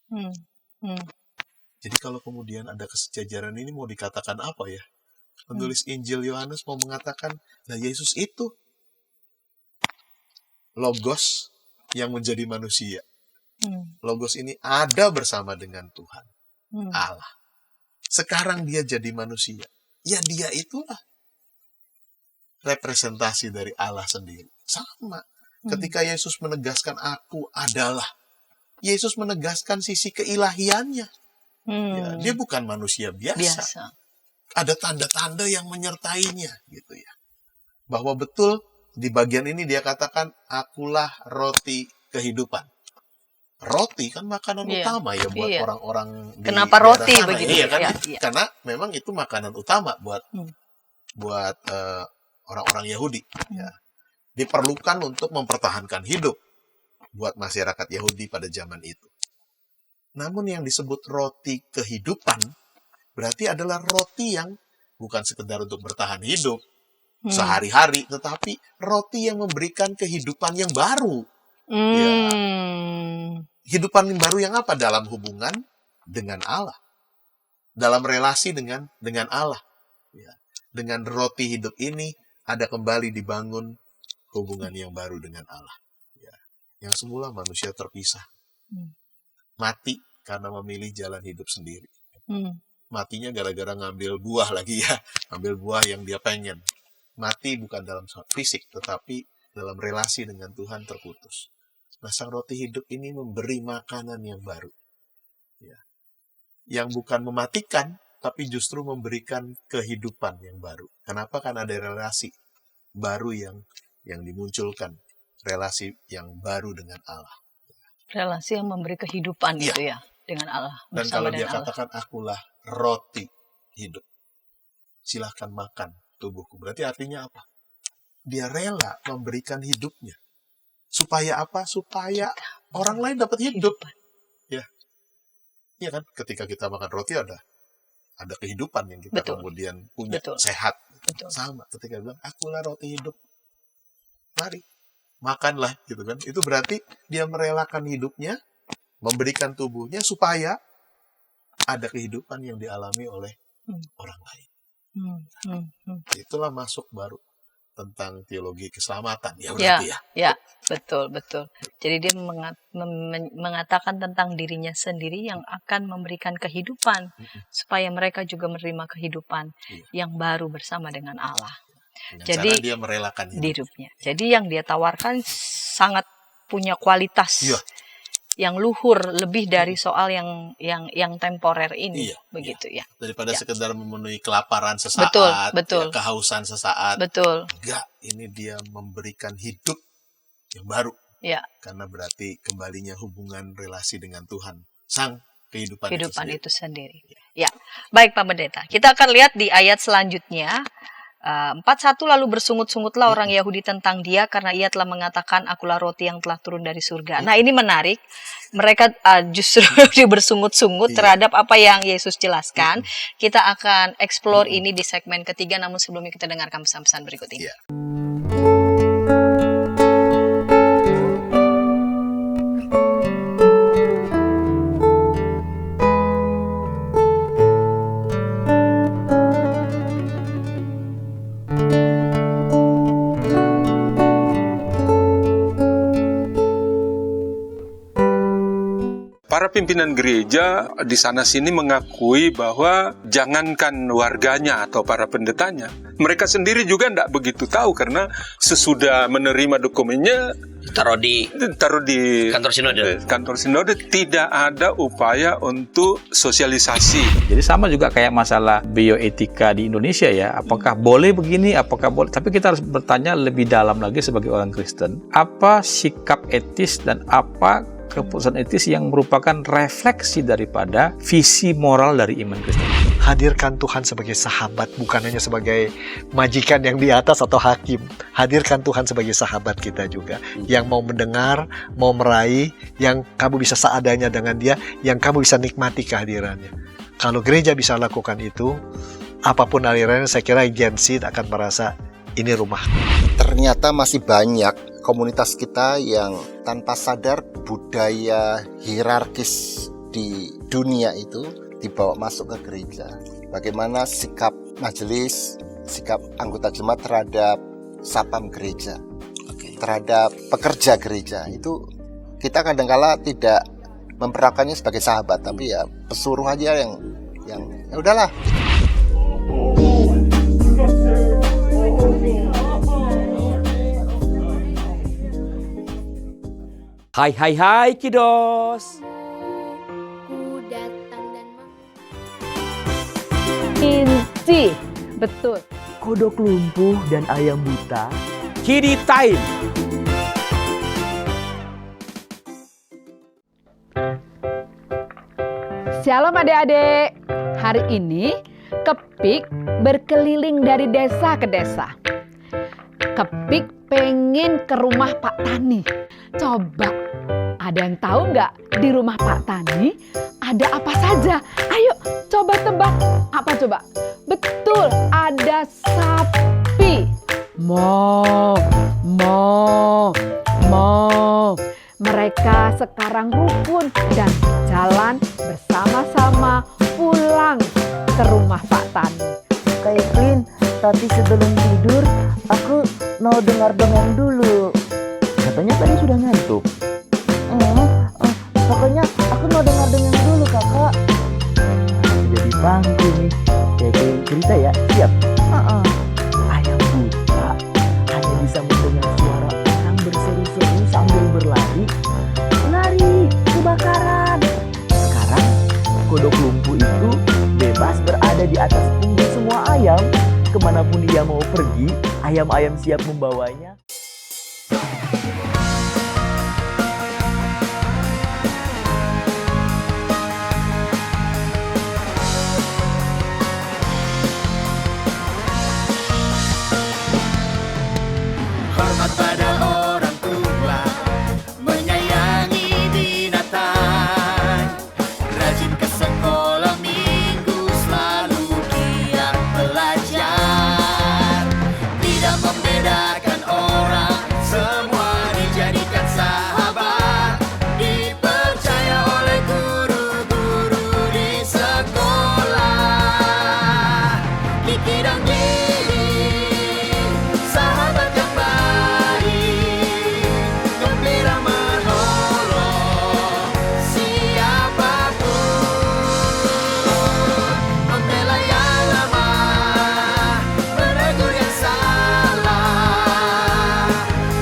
Jadi kalau kemudian ada kesejajaran ini mau dikatakan apa ya? Penulis Injil Yohanes mau mengatakan, nah Yesus itu Logos yang menjadi manusia. Logos ini ada bersama dengan Tuhan, Allah. Sekarang dia jadi manusia. Ya dia itulah representasi dari Allah sendiri. Sama. Ketika Yesus menegaskan aku adalah, Yesus menegaskan sisi keilahiannya. Ya, dia bukan manusia biasa. Ada tanda-tanda yang menyertainya, gitu ya. Bahwa betul di bagian ini dia katakan, akulah roti kehidupan. Roti kan makanan utama ya buat orang-orang di kenapa roti sana. begitu? Iya kan? Karena memang itu makanan utama buat orang-orang Yahudi. Ya. Diperlukan untuk mempertahankan hidup buat masyarakat Yahudi pada zaman itu. Namun yang disebut roti kehidupan berarti adalah roti yang bukan sekedar untuk bertahan hidup sehari-hari, tetapi roti yang memberikan kehidupan yang baru. Ya. Kehidupan yang baru yang apa? Dalam hubungan dengan Allah. Dalam relasi dengan Allah. Ya. Dengan roti hidup ini ada kembali dibangun hubungan yang baru dengan Allah. Ya. Yang semula manusia terpisah. Mati karena memilih jalan hidup sendiri. Matinya gara-gara ngambil buah lagi ya. Ngambil buah yang dia pengen. Mati bukan dalam fisik, tetapi dalam relasi dengan Tuhan terputus. Nah, sang roti hidup ini memberi makanan yang baru. Ya. yang bukan mematikan, tapi justru memberikan kehidupan yang baru. Kenapa? Karena ada relasi baru yang dimunculkan, relasi yang baru dengan Allah. Relasi yang memberi kehidupan Iya. gitu ya dengan Allah. Dan bersama kalau dia dengan Allah. katakan, akulah roti hidup, silahkan makan tubuhku. Berarti artinya apa? Dia rela memberikan hidupnya. Supaya apa? Supaya orang lain dapat hidup. Ya. Iya kan? Ketika kita makan roti ada kehidupan yang kita Betul. kemudian punya, Betul. sehat. Betul. Sama ketika bilang, akulah roti hidup. Mari, makanlah gitu kan. Itu berarti dia merelakan hidupnya, memberikan tubuhnya supaya ada kehidupan yang dialami oleh orang lain. Itulah masuk baru tentang teologi keselamatan ya berarti ya. Ya, betul. Jadi dia mengatakan tentang dirinya sendiri yang akan memberikan kehidupan supaya mereka juga menerima kehidupan yang baru bersama dengan Allah. Dengan Jadi cara dia merelakan hidupnya. Jadi yang dia tawarkan sangat punya kualitas Iya. yang luhur lebih dari soal yang temporer ini, Iya, begitu ya. Daripada Ya. sekedar memenuhi kelaparan sesaat, Betul. ya, kehausan sesaat. Betul. Enggak, ini dia memberikan hidup yang baru. Ya. Karena berarti kembalinya hubungan relasi dengan Tuhan, sang kehidupan itu sendiri. Ya, baik Pak Pendeta. Kita akan lihat di ayat selanjutnya. 4:1 lalu bersungut-sungutlah orang Yahudi tentang dia karena ia telah mengatakan akulah roti yang telah turun dari surga. Nah ini menarik. Mereka justru bersungut-sungut terhadap apa yang Yesus jelaskan. Kita akan explore ini di segmen ketiga. Namun sebelumnya kita dengarkan pesan-pesan berikut ini. Para pimpinan gereja di sana-sini mengakui bahwa jangankan warganya atau para pendetanya, mereka sendiri juga tidak begitu tahu karena sesudah menerima dokumennya taruh di kantor sinode tidak ada upaya untuk sosialisasi. Jadi sama juga kayak masalah bioetika di Indonesia ya, apakah boleh begini, apakah boleh, tapi kita harus bertanya lebih dalam lagi sebagai orang Kristen, apa sikap etis dan apa keputusan etis yang merupakan refleksi daripada visi moral dari iman Kristen. Hadirkan Tuhan sebagai sahabat, bukan hanya sebagai majikan yang di atas atau hakim. Hadirkan Tuhan sebagai sahabat kita juga, yang mau mendengar, mau meraih, yang kamu bisa seadanya dengan dia, yang kamu bisa nikmati kehadirannya. Kalau gereja bisa lakukan itu, apapun alirannya, saya kira Gen Z akan merasa ini rumah. Ternyata masih banyak komunitas kita yang tanpa sadar budaya hierarkis di dunia itu dibawa masuk ke gereja. Bagaimana sikap majelis, sikap anggota jemaat terhadap satpam gereja, terhadap pekerja gereja, itu kita kadang-kala tidak memperlakukannya sebagai sahabat, tapi ya pesuruh aja yang ya udahlah. Hai kiddos. Ku datang dan Inci, betul. Kodok lumpuh dan ayam buta. Kiddy time. Shalom adik-adik. Hari ini Kepik berkeliling dari desa ke desa. Kepik pengen ke rumah Pak Tani. Coba, ada yang tahu nggak di rumah Pak Tani ada apa saja? Ayo coba tebak. Apa coba? Betul, ada sapi. Mo. Mereka sekarang rukun dan jalan bersama-sama pulang ke rumah Pak Tani. Kak Evelyn, tapi sebelum tidur aku mau dengar dongeng dulu. Katanya tadi sudah ngantuk. Pokoknya aku mau dengar dongeng dulu kakak. Jadi bangku nih. Kayak cerita ya, siap? Ayam buta hanya bisa mendengar suara orang berseru-seru sambil berlari. Lari, kebakaran. Sekarang kodok lumpuh di atas punggung semua ayam. Kemanapun ia mau pergi, ayam-ayam siap membawanya. Hormat pada orang tua, menyayangi binatang, rajin ke sekolah minggu, selalu giat belajar, tidak membedakan orang, semua dijadikan sahabat, dipercaya oleh guru-guru di sekolah. Kiki dan Gigi, sahabat yang baik, gembira menolong siapapun, membela yang lemah, menegur yang salah.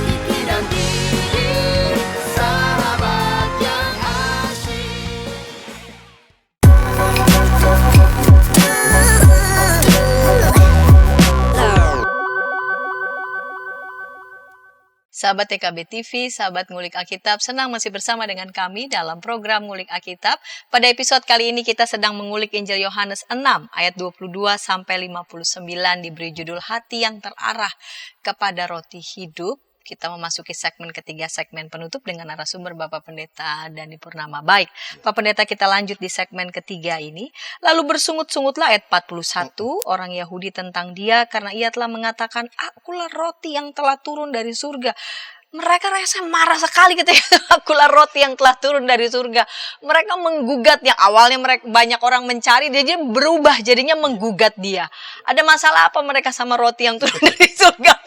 Kiki dan Gigi, sahabat yang asyik. Sahabat TKB TV, sahabat Ngulik Alkitab, senang masih bersama dengan kami dalam program Ngulik Alkitab. Pada episode kali ini kita sedang mengulik Injil Yohanes 6 ayat 22 sampai 59 diberi judul Hati yang Terarah kepada Roti Hidup. Kita memasuki segmen ketiga, segmen penutup dengan narasumber Bapak Pendeta Dhani Purnama. Baik, Pak Pendeta, kita lanjut di segmen ketiga ini. Lalu bersungut-sungutlah ayat 41 orang Yahudi tentang dia karena ia telah mengatakan, akulah roti yang telah turun dari surga. Mereka rasa marah sekali ketika akulah roti yang telah turun dari surga. Mereka menggugat, yang awalnya mereka banyak orang mencari, dia jadi berubah jadinya menggugat dia. Ada masalah apa mereka sama roti yang turun dari surga?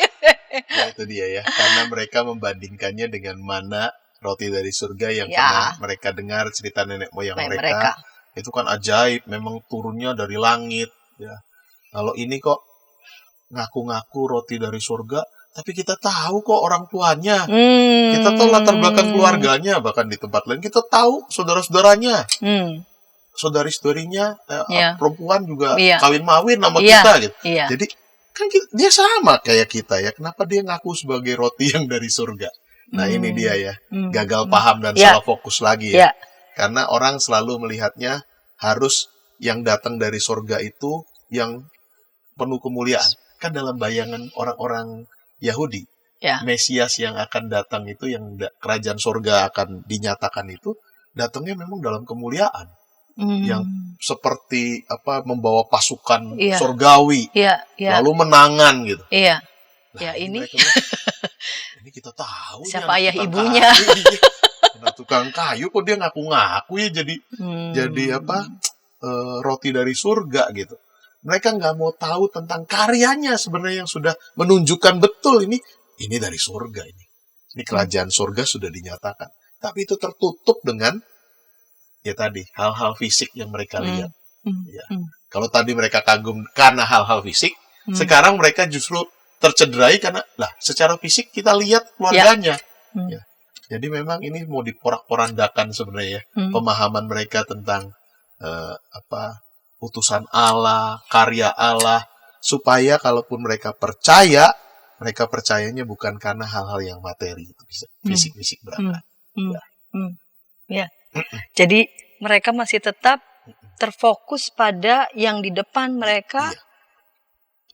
Ya, itu dia ya, karena mereka membandingkannya dengan mana roti dari surga yang pernah mereka dengar cerita nenek moyang mereka. Itu kan ajaib, memang turunnya dari langit ya. Kalau ini kok ngaku-ngaku roti dari surga, tapi kita tahu kok orang tuanya, kita tahu latar belakang keluarganya, bahkan di tempat lain kita tahu saudara-saudaranya, saudari-saudarinya, perempuan juga kawin mawin sama kita gitu. Jadi kan dia sama kayak kita ya, kenapa dia ngaku sebagai roti yang dari surga? Nah ini dia ya, gagal paham dan salah fokus lagi ya. Karena orang selalu melihatnya harus yang datang dari surga itu yang penuh kemuliaan. Kan dalam bayangan orang-orang Yahudi, Mesias yang akan datang itu, yang kerajaan surga akan dinyatakan itu, datangnya memang dalam kemuliaan. Yang seperti membawa pasukan surgawi, lalu menangan gitu. Nah, ini ini kita tahu siapa ayah ibunya. Nah, tukang kayu kok dia ngaku-ngaku ya jadi roti dari surga gitu. Mereka nggak mau tahu tentang karyanya sebenarnya yang sudah menunjukkan betul ini dari surga ini kerajaan surga sudah dinyatakan. Tapi itu tertutup dengan ya tadi hal-hal fisik yang mereka lihat. Kalau tadi mereka kagum karena hal-hal fisik, sekarang mereka justru tercederai karena secara fisik kita lihat keluarganya. Ya. Jadi memang ini mau diporak-porandakan sebenarnya pemahaman mereka tentang utusan Allah, karya Allah, supaya kalaupun mereka percayanya bukan karena hal-hal yang materi, itu bisa fisik-fisik berangkat. Jadi mereka masih tetap terfokus pada yang di depan mereka.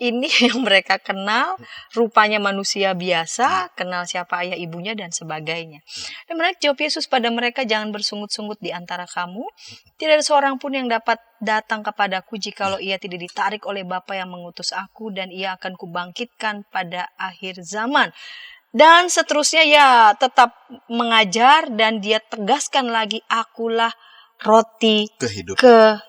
Ini yang mereka kenal, rupanya manusia biasa, kenal siapa ayah ibunya dan sebagainya. Dan menarik jawab Yesus pada mereka, jangan bersungut-sungut di antara kamu. Tidak ada seorang pun yang dapat datang kepadaku jikalau ia tidak ditarik oleh Bapa yang mengutus aku, dan ia akan kubangkitkan pada akhir zaman. Dan seterusnya tetap mengajar, dan dia tegaskan lagi, akulah roti kehidupan.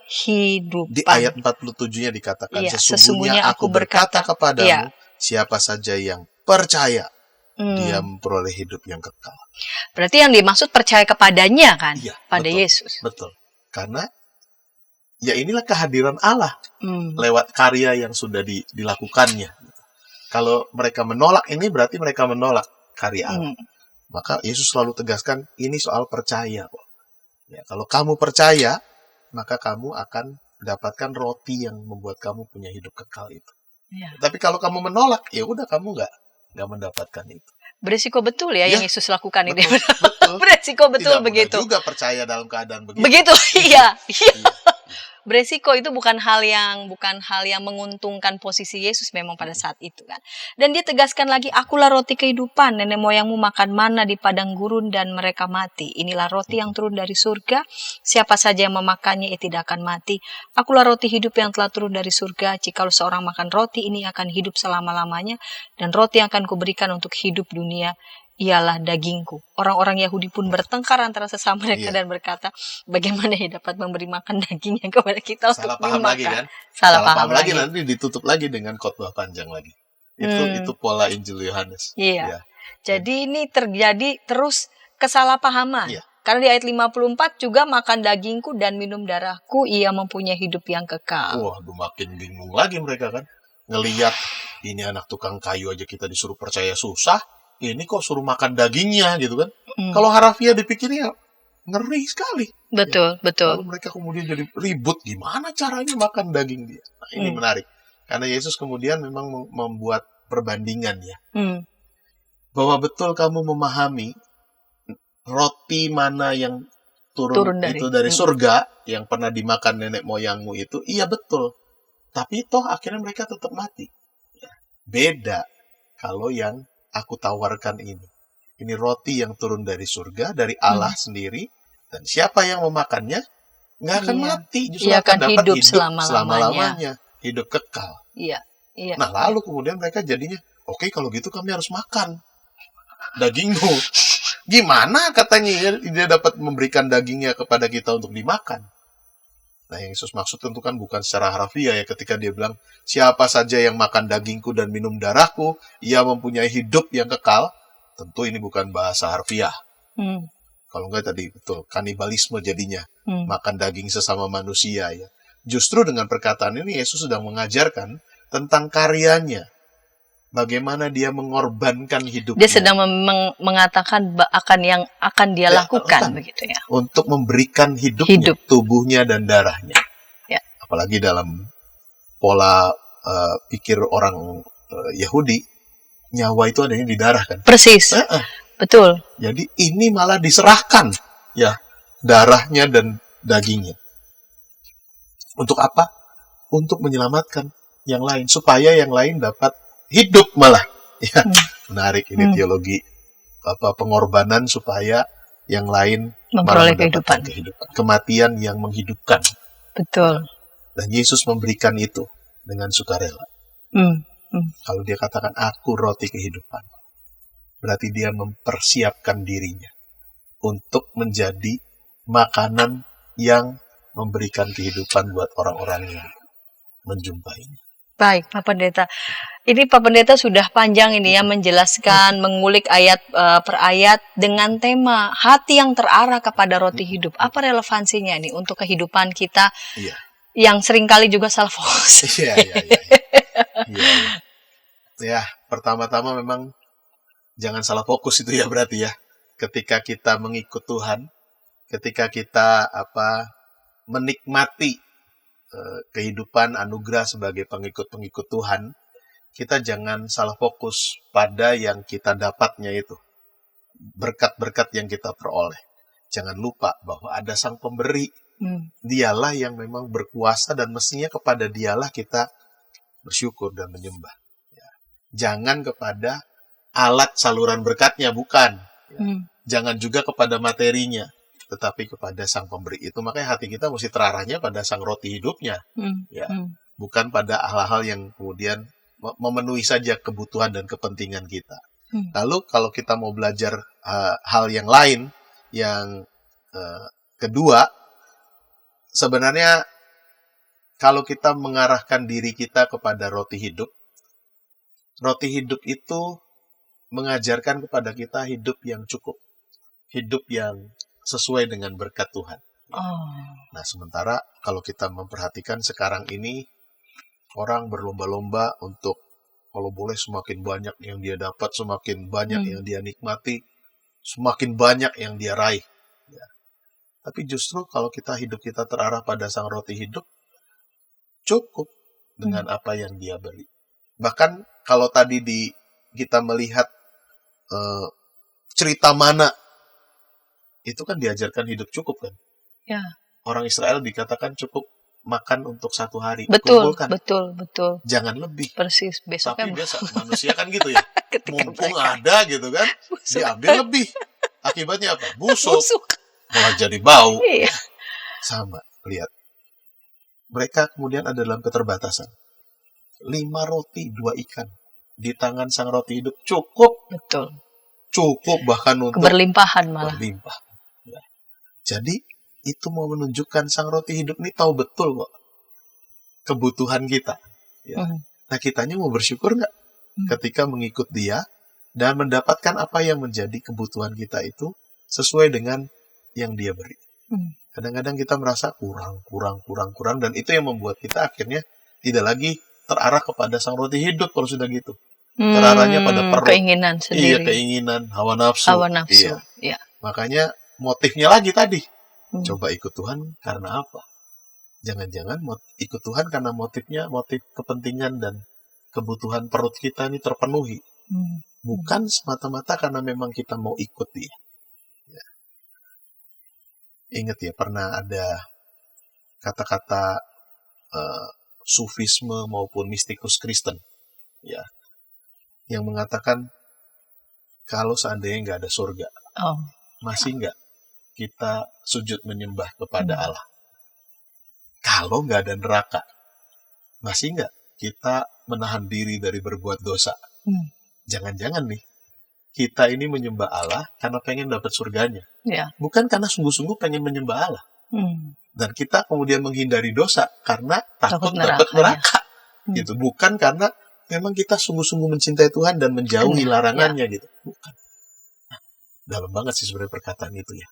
Di ayat 47-nya dikatakan, sesungguhnya aku berkata kepadamu, siapa saja yang percaya, dia memperoleh hidup yang kekal. Berarti yang dimaksud percaya kepadanya kan? Pada betul, Yesus. Betul. Karena ya inilah kehadiran Allah lewat karya yang sudah dilakukannya. Kalau mereka menolak ini, berarti mereka menolak karya Allah. Maka Yesus selalu tegaskan, ini soal percaya kok. Ya, kalau kamu percaya, maka kamu akan dapatkan roti yang membuat kamu punya hidup kekal itu. Ya. Tapi kalau kamu menolak, ya udah kamu nggak mendapatkan itu. Beresiko betul ya, yang Ya, Yesus lakukan ini. betul. Beresiko betul Tidak begitu. mudah juga percaya dalam keadaan begitu. Begitu, iya. Iya. Beresiko itu bukan hal yang menguntungkan posisi Yesus memang pada saat itu kan. Dan dia tegaskan lagi, akulah roti kehidupan, nenek moyangmu makan mana di padang gurun dan mereka mati. Inilah roti yang turun dari surga, siapa saja yang memakannya ia tidak akan mati. Akulah roti hidup yang telah turun dari surga, jikalau seorang makan roti ini akan hidup selama-lamanya, dan roti yang akan kuberikan untuk hidup dunia ialah dagingku. Orang-orang Yahudi pun bertengkar antara sesama mereka dan berkata, bagaimana ia dapat memberi makan dagingnya kepada kita Salah untuk paham dimakan. lagi kan? Salah paham lagi, lagi. nanti ditutup lagi dengan khotbah panjang lagi. Itu pola Injil Yohanes. Iya. Jadi ini terjadi terus kesalahpahaman. Iya. Karena di ayat 54 juga makan dagingku dan minum darahku, ia mempunyai hidup yang kekal. Waduh, makin bingung lagi mereka kan. Ngelihat ini anak tukang kayu aja kita disuruh percaya susah, ini kok suruh makan dagingnya gitu kan. Kalau harafiah dipikirnya ngeri sekali. Betul, betul. Lalu mereka kemudian jadi ribut, gimana caranya makan daging dia. Nah, ini menarik. Karena Yesus kemudian memang membuat perbandingan ya. Bahwa betul kamu memahami roti mana yang turun itu dari surga, yang pernah dimakan nenek moyangmu itu, iya betul. Tapi toh akhirnya mereka tetap mati. Ya. Beda kalau yang aku tawarkan ini. Ini roti yang turun dari surga, dari Allah sendiri. Dan siapa yang memakannya, nggak akan mati. Justru akan dapat hidup selama-lamanya. Hidup kekal. Iya. Nah, lalu kemudian mereka jadinya, oke, kalau gitu kami harus makan dagingmu. Gimana katanya dia dapat memberikan dagingnya kepada kita untuk dimakan? Nah, yang Yesus maksud tentu kan bukan secara harfiah ya, ketika dia bilang, siapa saja yang makan dagingku dan minum darahku, ia mempunyai hidup yang kekal. Tentu ini bukan bahasa harfiah. Kalau enggak tadi betul, kanibalisme jadinya. Makan daging sesama manusia ya. Justru dengan perkataan ini Yesus sedang mengajarkan tentang karyanya. Bagaimana dia mengorbankan hidupnya. Dia sedang mengatakan akan yang akan dia lakukan begitu ya. Untuk memberikan hidupnya, tubuhnya dan darahnya. Ya. Apalagi dalam pola pikir orang Yahudi, nyawa itu adanya di darah kan. Persis. Betul. Jadi ini malah diserahkan ya, darahnya dan dagingnya. Untuk apa? Untuk menyelamatkan yang lain, supaya yang lain dapat hidup malah. Ya, menarik ini teologi pengorbanan supaya yang lain memperoleh kehidupan. Kematian yang menghidupkan. Betul. Dan Yesus memberikan itu dengan sukarela. Kalau dia katakan aku roti kehidupan, berarti dia mempersiapkan dirinya untuk menjadi makanan yang memberikan kehidupan buat orang-orang yang menjumpainya. Baik, Pak Pendeta. Ini Pak Pendeta sudah panjang ini ya menjelaskan, mengulik ayat per ayat dengan tema hati yang terarah kepada roti hidup. Apa relevansinya nih untuk kehidupan kita yang seringkali juga salah fokus? Ya, pertama-tama memang jangan salah fokus itu ya berarti ya. Ketika kita mengikut Tuhan, ketika kita menikmati kehidupan anugerah sebagai pengikut-pengikut Tuhan, kita jangan salah fokus pada yang kita dapatnya itu. Berkat-berkat yang kita peroleh. Jangan lupa bahwa ada Sang Pemberi. Dialah yang memang berkuasa dan mestinya kepada dialah kita bersyukur dan menyembah. Ya. Jangan kepada alat saluran berkatnya, bukan. Ya. Jangan juga kepada materinya, tetapi kepada Sang Pemberi itu. Makanya hati kita mesti terarahnya pada Sang Roti hidupnya. Ya. Bukan pada hal-hal yang kemudian memenuhi saja kebutuhan dan kepentingan kita. Lalu kalau kita mau belajar hal yang lain, yang kedua, sebenarnya kalau kita mengarahkan diri kita kepada roti hidup itu mengajarkan kepada kita hidup yang cukup, hidup yang sesuai dengan berkat Tuhan. Nah, sementara kalau kita memperhatikan sekarang ini, orang berlomba-lomba untuk kalau boleh semakin banyak yang dia dapat, semakin banyak yang dia nikmati, semakin banyak yang dia raih. Ya. Tapi justru kalau hidup kita terarah pada Sang Roti hidup, cukup dengan apa yang dia beri. Bahkan kalau tadi kita melihat cerita mana, itu kan diajarkan hidup cukup kan. Ya. Orang Israel dikatakan cukup makan untuk 1 hari. Betul, Kumpulkan. betul. Jangan lebih. Persis, besoknya Tapi biasa manusia kan gitu ya. Mumpung ada gitu kan, diambil lebih. Akibatnya apa? Busuk. Malah jadi bau. Iya. Sama, lihat. Mereka kemudian ada dalam keterbatasan. 5 roti, 2 ikan. Di tangan sang roti hidup cukup. Betul. Cukup bahkan untuk Keberlimpahan malah. berlimpah. Ya. Jadi itu mau menunjukkan sang roti hidup ini tahu betul kok kebutuhan kita. Ya. Nah kitanya mau bersyukur nggak ketika mengikut dia dan mendapatkan apa yang menjadi kebutuhan kita itu sesuai dengan yang dia beri. Kadang-kadang kita merasa kurang dan itu yang membuat kita akhirnya tidak lagi terarah kepada sang roti hidup kalau sudah gitu. Terarahnya pada perut. Keinginan sendiri. Iya, keinginan, hawa nafsu. Iya. Iya. Makanya motifnya lagi tadi. Coba ikut Tuhan karena apa? Jangan-jangan ikut Tuhan karena motif kepentingan dan kebutuhan perut kita ini terpenuhi. Bukan semata-mata karena memang kita mau ikut dia. Ya. Ingat ya, pernah ada kata-kata sufisme maupun mistikus Kristen. Ya. Yang mengatakan kalau seandainya nggak ada surga, masih nggak kita sujud menyembah kepada Allah? Kalau nggak ada neraka, masih nggak kita menahan diri dari berbuat dosa? Jangan-jangan nih, kita ini menyembah Allah karena pengen dapat surganya. Ya. Bukan karena sungguh-sungguh pengen menyembah Allah. Dan kita kemudian menghindari dosa karena takut dapat neraka. Gitu. Bukan karena memang kita sungguh-sungguh mencintai Tuhan dan menjauhi larangannya gitu. Bukan. Nah, dalam banget sih sebenarnya perkataan itu ya.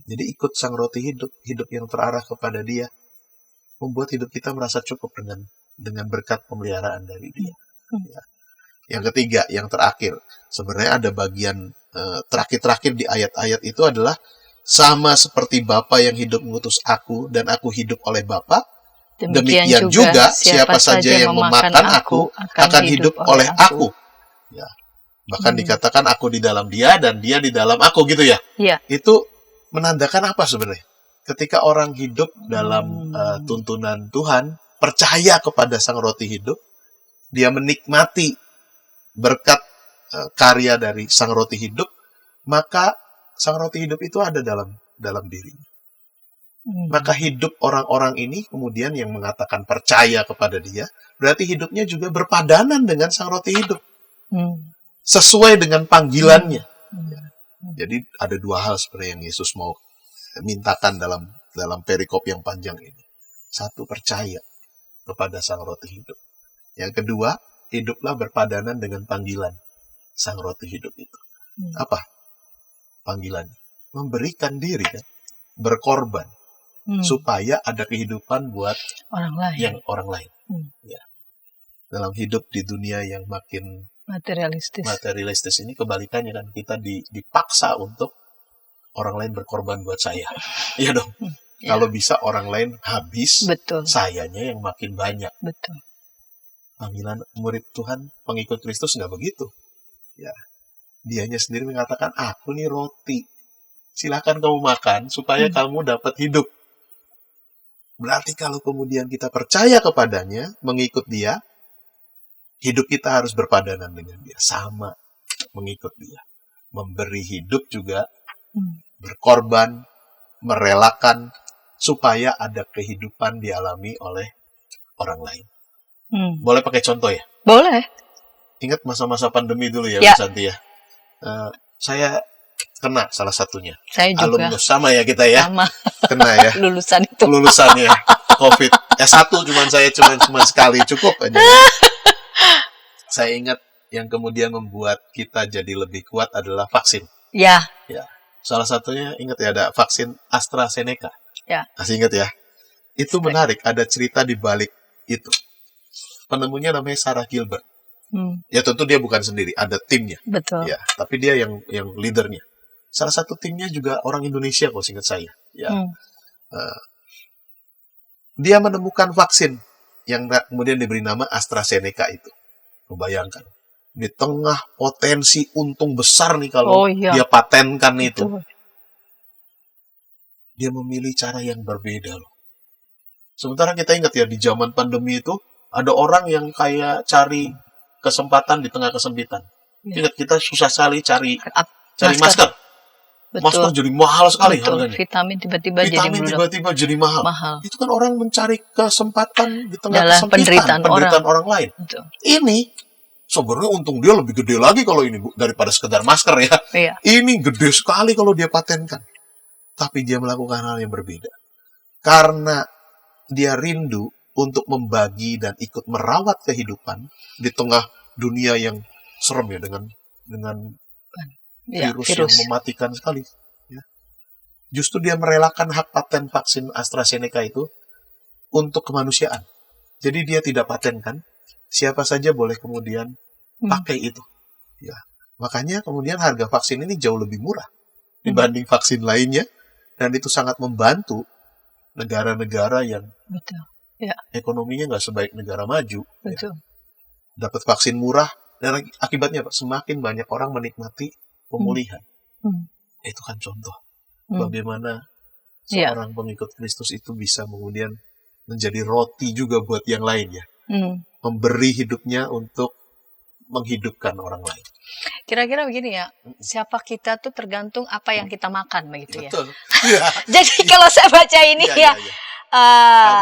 Jadi ikut sang roti hidup yang terarah kepada dia, membuat hidup kita merasa cukup dengan berkat pemeliharaan dari dia. Ya. Yang ketiga, yang terakhir, sebenarnya ada bagian terakhir di ayat-ayat itu adalah sama seperti Bapa yang hidup mengutus aku dan aku hidup oleh Bapa. Demikian juga siapa saja yang memakan aku akan hidup oleh aku. Ya. Bahkan dikatakan aku di dalam dia dan dia di dalam aku gitu ya. Itu menandakan apa sebenarnya? Ketika orang hidup dalam tuntunan Tuhan, percaya kepada sang roti hidup, dia menikmati berkat karya dari sang roti hidup, maka sang roti hidup itu ada dalam dirinya. Maka hidup orang-orang ini kemudian yang mengatakan percaya kepada dia, berarti hidupnya juga berpadanan dengan sang roti hidup. Sesuai dengan panggilannya. Jadi ada 2 hal sebenarnya yang Yesus mau mintakan dalam perikop yang panjang ini. 1, percaya kepada sang roti hidup. Yang kedua, hiduplah berpadanan dengan panggilan sang roti hidup itu. Apa panggilannya? Memberikan diri kan, berkorban. Supaya ada kehidupan buat orang lain. Ya. Dalam hidup di dunia yang makin materialistis ini kebalikannya kan, kita dipaksa untuk orang lain berkorban buat saya. Iya dong. Kalau bisa orang lain habis, sayanya yang makin banyak. Panggilan murid Tuhan, pengikut Kristus nggak begitu. Ya. Dianya sendiri mengatakan, aku nih roti. Silakan kamu makan supaya kamu dapat hidup. Berarti kalau kemudian kita percaya kepadanya, mengikut dia, hidup kita harus berpadanan dengan dia. Sama mengikut dia. Memberi hidup juga, berkorban, merelakan, supaya ada kehidupan dialami oleh orang lain. Boleh pakai contoh ya? Boleh. Ingat masa-masa pandemi dulu ya, Bu Santi ya? Saya kena salah satunya. Saya juga. Alumnus sama ya kita ya. Sama. Kena ya. Lulusan itu. Lulusannya COVID. Satu saya cuma sekali cukup aja. Saya ingat yang kemudian membuat kita jadi lebih kuat adalah vaksin. Ya. Salah satunya ingat ya, ada vaksin AstraZeneca. Masih ingat ya? Itu menarik, ada cerita di balik itu. Penemunya namanya Sarah Gilbert. Ya tentu dia bukan sendiri, ada timnya. Betul. Ya, tapi dia yang leadernya. Salah satu timnya juga orang Indonesia, kalau ingat saya. Ya. Dia menemukan vaksin yang kemudian diberi nama AstraZeneca itu. Bayangkan, di tengah potensi untung besar nih kalau dia patenkan itu. Dia memilih cara yang berbeda loh. Sementara kita ingat ya, di zaman pandemi itu ada orang yang kayak cari kesempatan di tengah kesempitan. Ingat, kita susah sekali cari masker. Masker jadi mahal sekali harganya. Vitamin tiba-tiba jadi mahal. Itu kan orang mencari kesempatan di tengah dalam kesempitan, penderitaan orang lain. Betul. Ini sebenarnya untung dia lebih gede lagi kalau ini daripada sekedar masker ya. Iya. Ini gede sekali kalau dia patenkan. Tapi dia melakukan hal yang berbeda. Karena dia rindu untuk membagi dan ikut merawat kehidupan di tengah dunia yang serem ya, dengan virus yang mematikan sekali. Ya. Justru dia merelakan hak paten vaksin AstraZeneca itu untuk kemanusiaan. Jadi dia tidak patenkan, siapa saja boleh kemudian pakai itu. Ya. Makanya kemudian harga vaksin ini jauh lebih murah dibanding vaksin lainnya, dan itu sangat membantu negara-negara yang ekonominya nggak sebaik negara maju. Ya. Dapat vaksin murah, dan akibatnya Pak, semakin banyak orang menikmati pemulihan. Itu kan contoh bagaimana seorang pengikut Kristus itu bisa kemudian menjadi roti juga buat yang lain ya. Memberi hidupnya untuk menghidupkan orang lain. Kira-kira begini ya, siapa kita tuh tergantung apa yang kita makan begitu ya. Betul. Jadi kalau saya baca ini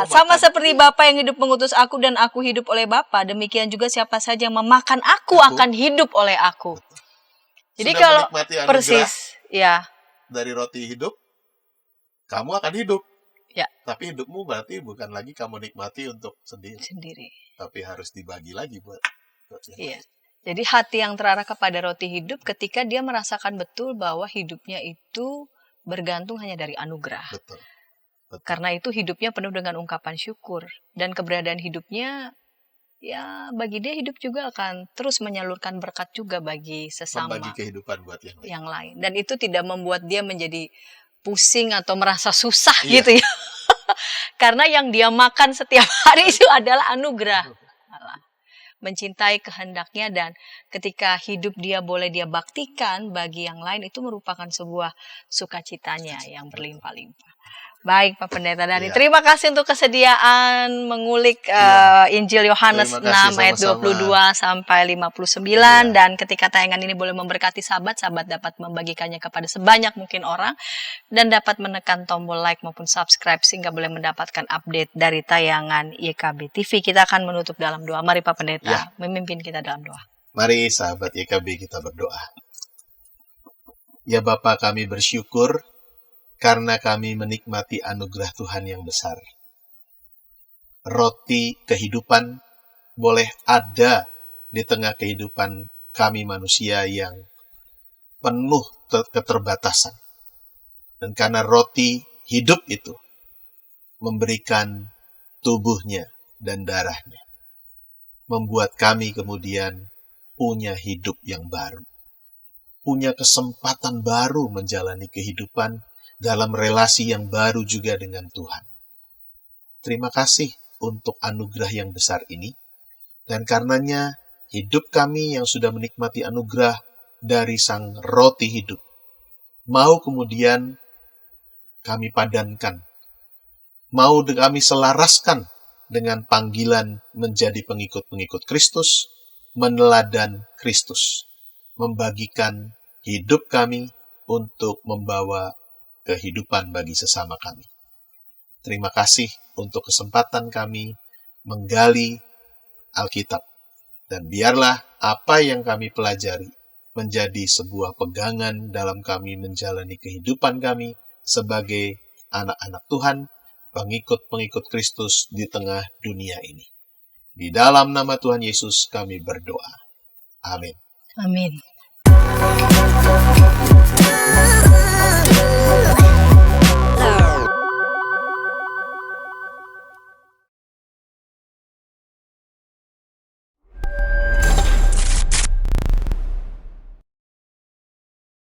sama seperti Bapa yang hidup mengutus aku dan aku hidup oleh Bapa, demikian juga siapa saja yang memakan aku akan hidup oleh aku. Jadi sudah kalau persis ya dari roti hidup, kamu akan hidup. Ya. Tapi hidupmu berarti bukan lagi kamu nikmati untuk sendiri. Tapi harus dibagi lagi buat iya. Jadi hati yang terarah kepada roti hidup ketika dia merasakan betul bahwa hidupnya itu bergantung hanya dari anugerah. Betul. Karena itu hidupnya penuh dengan ungkapan syukur. Dan keberadaan hidupnya, ya bagi dia hidup juga akan terus menyalurkan berkat juga bagi sesama. Membagi kehidupan buat yang lain. Dan itu tidak membuat dia menjadi pusing atau merasa susah gitu ya. Karena yang dia makan setiap hari itu adalah anugerah. Mencintai kehendaknya, dan ketika hidup dia boleh dia baktikan bagi yang lain, itu merupakan sebuah sukacitanya yang berlimpah-limpah. Baik Pak Pendeta Dhani, terima kasih untuk kesediaan mengulik Injil Yohanes 6 ayat 22 sampai 59, dan ketika tayangan ini boleh memberkati sahabat dapat membagikannya kepada sebanyak mungkin orang, dan dapat menekan tombol like maupun subscribe sehingga boleh mendapatkan update dari tayangan YKB TV. Kita akan menutup dalam doa. Mari Pak Pendeta memimpin kita dalam doa. Mari sahabat YKB kita berdoa. Ya Bapa, kami bersyukur karena kami menikmati anugerah Tuhan yang besar. Roti kehidupan boleh ada di tengah kehidupan kami manusia yang penuh keterbatasan. Dan karena roti hidup itu memberikan tubuhnya dan darahnya, membuat kami kemudian punya hidup yang baru. Punya kesempatan baru menjalani kehidupan dalam relasi yang baru juga dengan Tuhan. Terima kasih untuk anugerah yang besar ini, dan karenanya hidup kami yang sudah menikmati anugerah dari Sang Roti Hidup, mau kemudian kami padankan, mau kami selaraskan dengan panggilan menjadi pengikut-pengikut Kristus, meneladan Kristus, membagikan hidup kami untuk membawa kehidupan bagi sesama kami. Terima kasih untuk kesempatan kami menggali Alkitab, dan biarlah apa yang kami pelajari menjadi sebuah pegangan dalam kami menjalani kehidupan kami sebagai anak-anak Tuhan, pengikut-pengikut Kristus di tengah dunia ini. Di dalam nama Tuhan Yesus kami berdoa. Amin. Amin.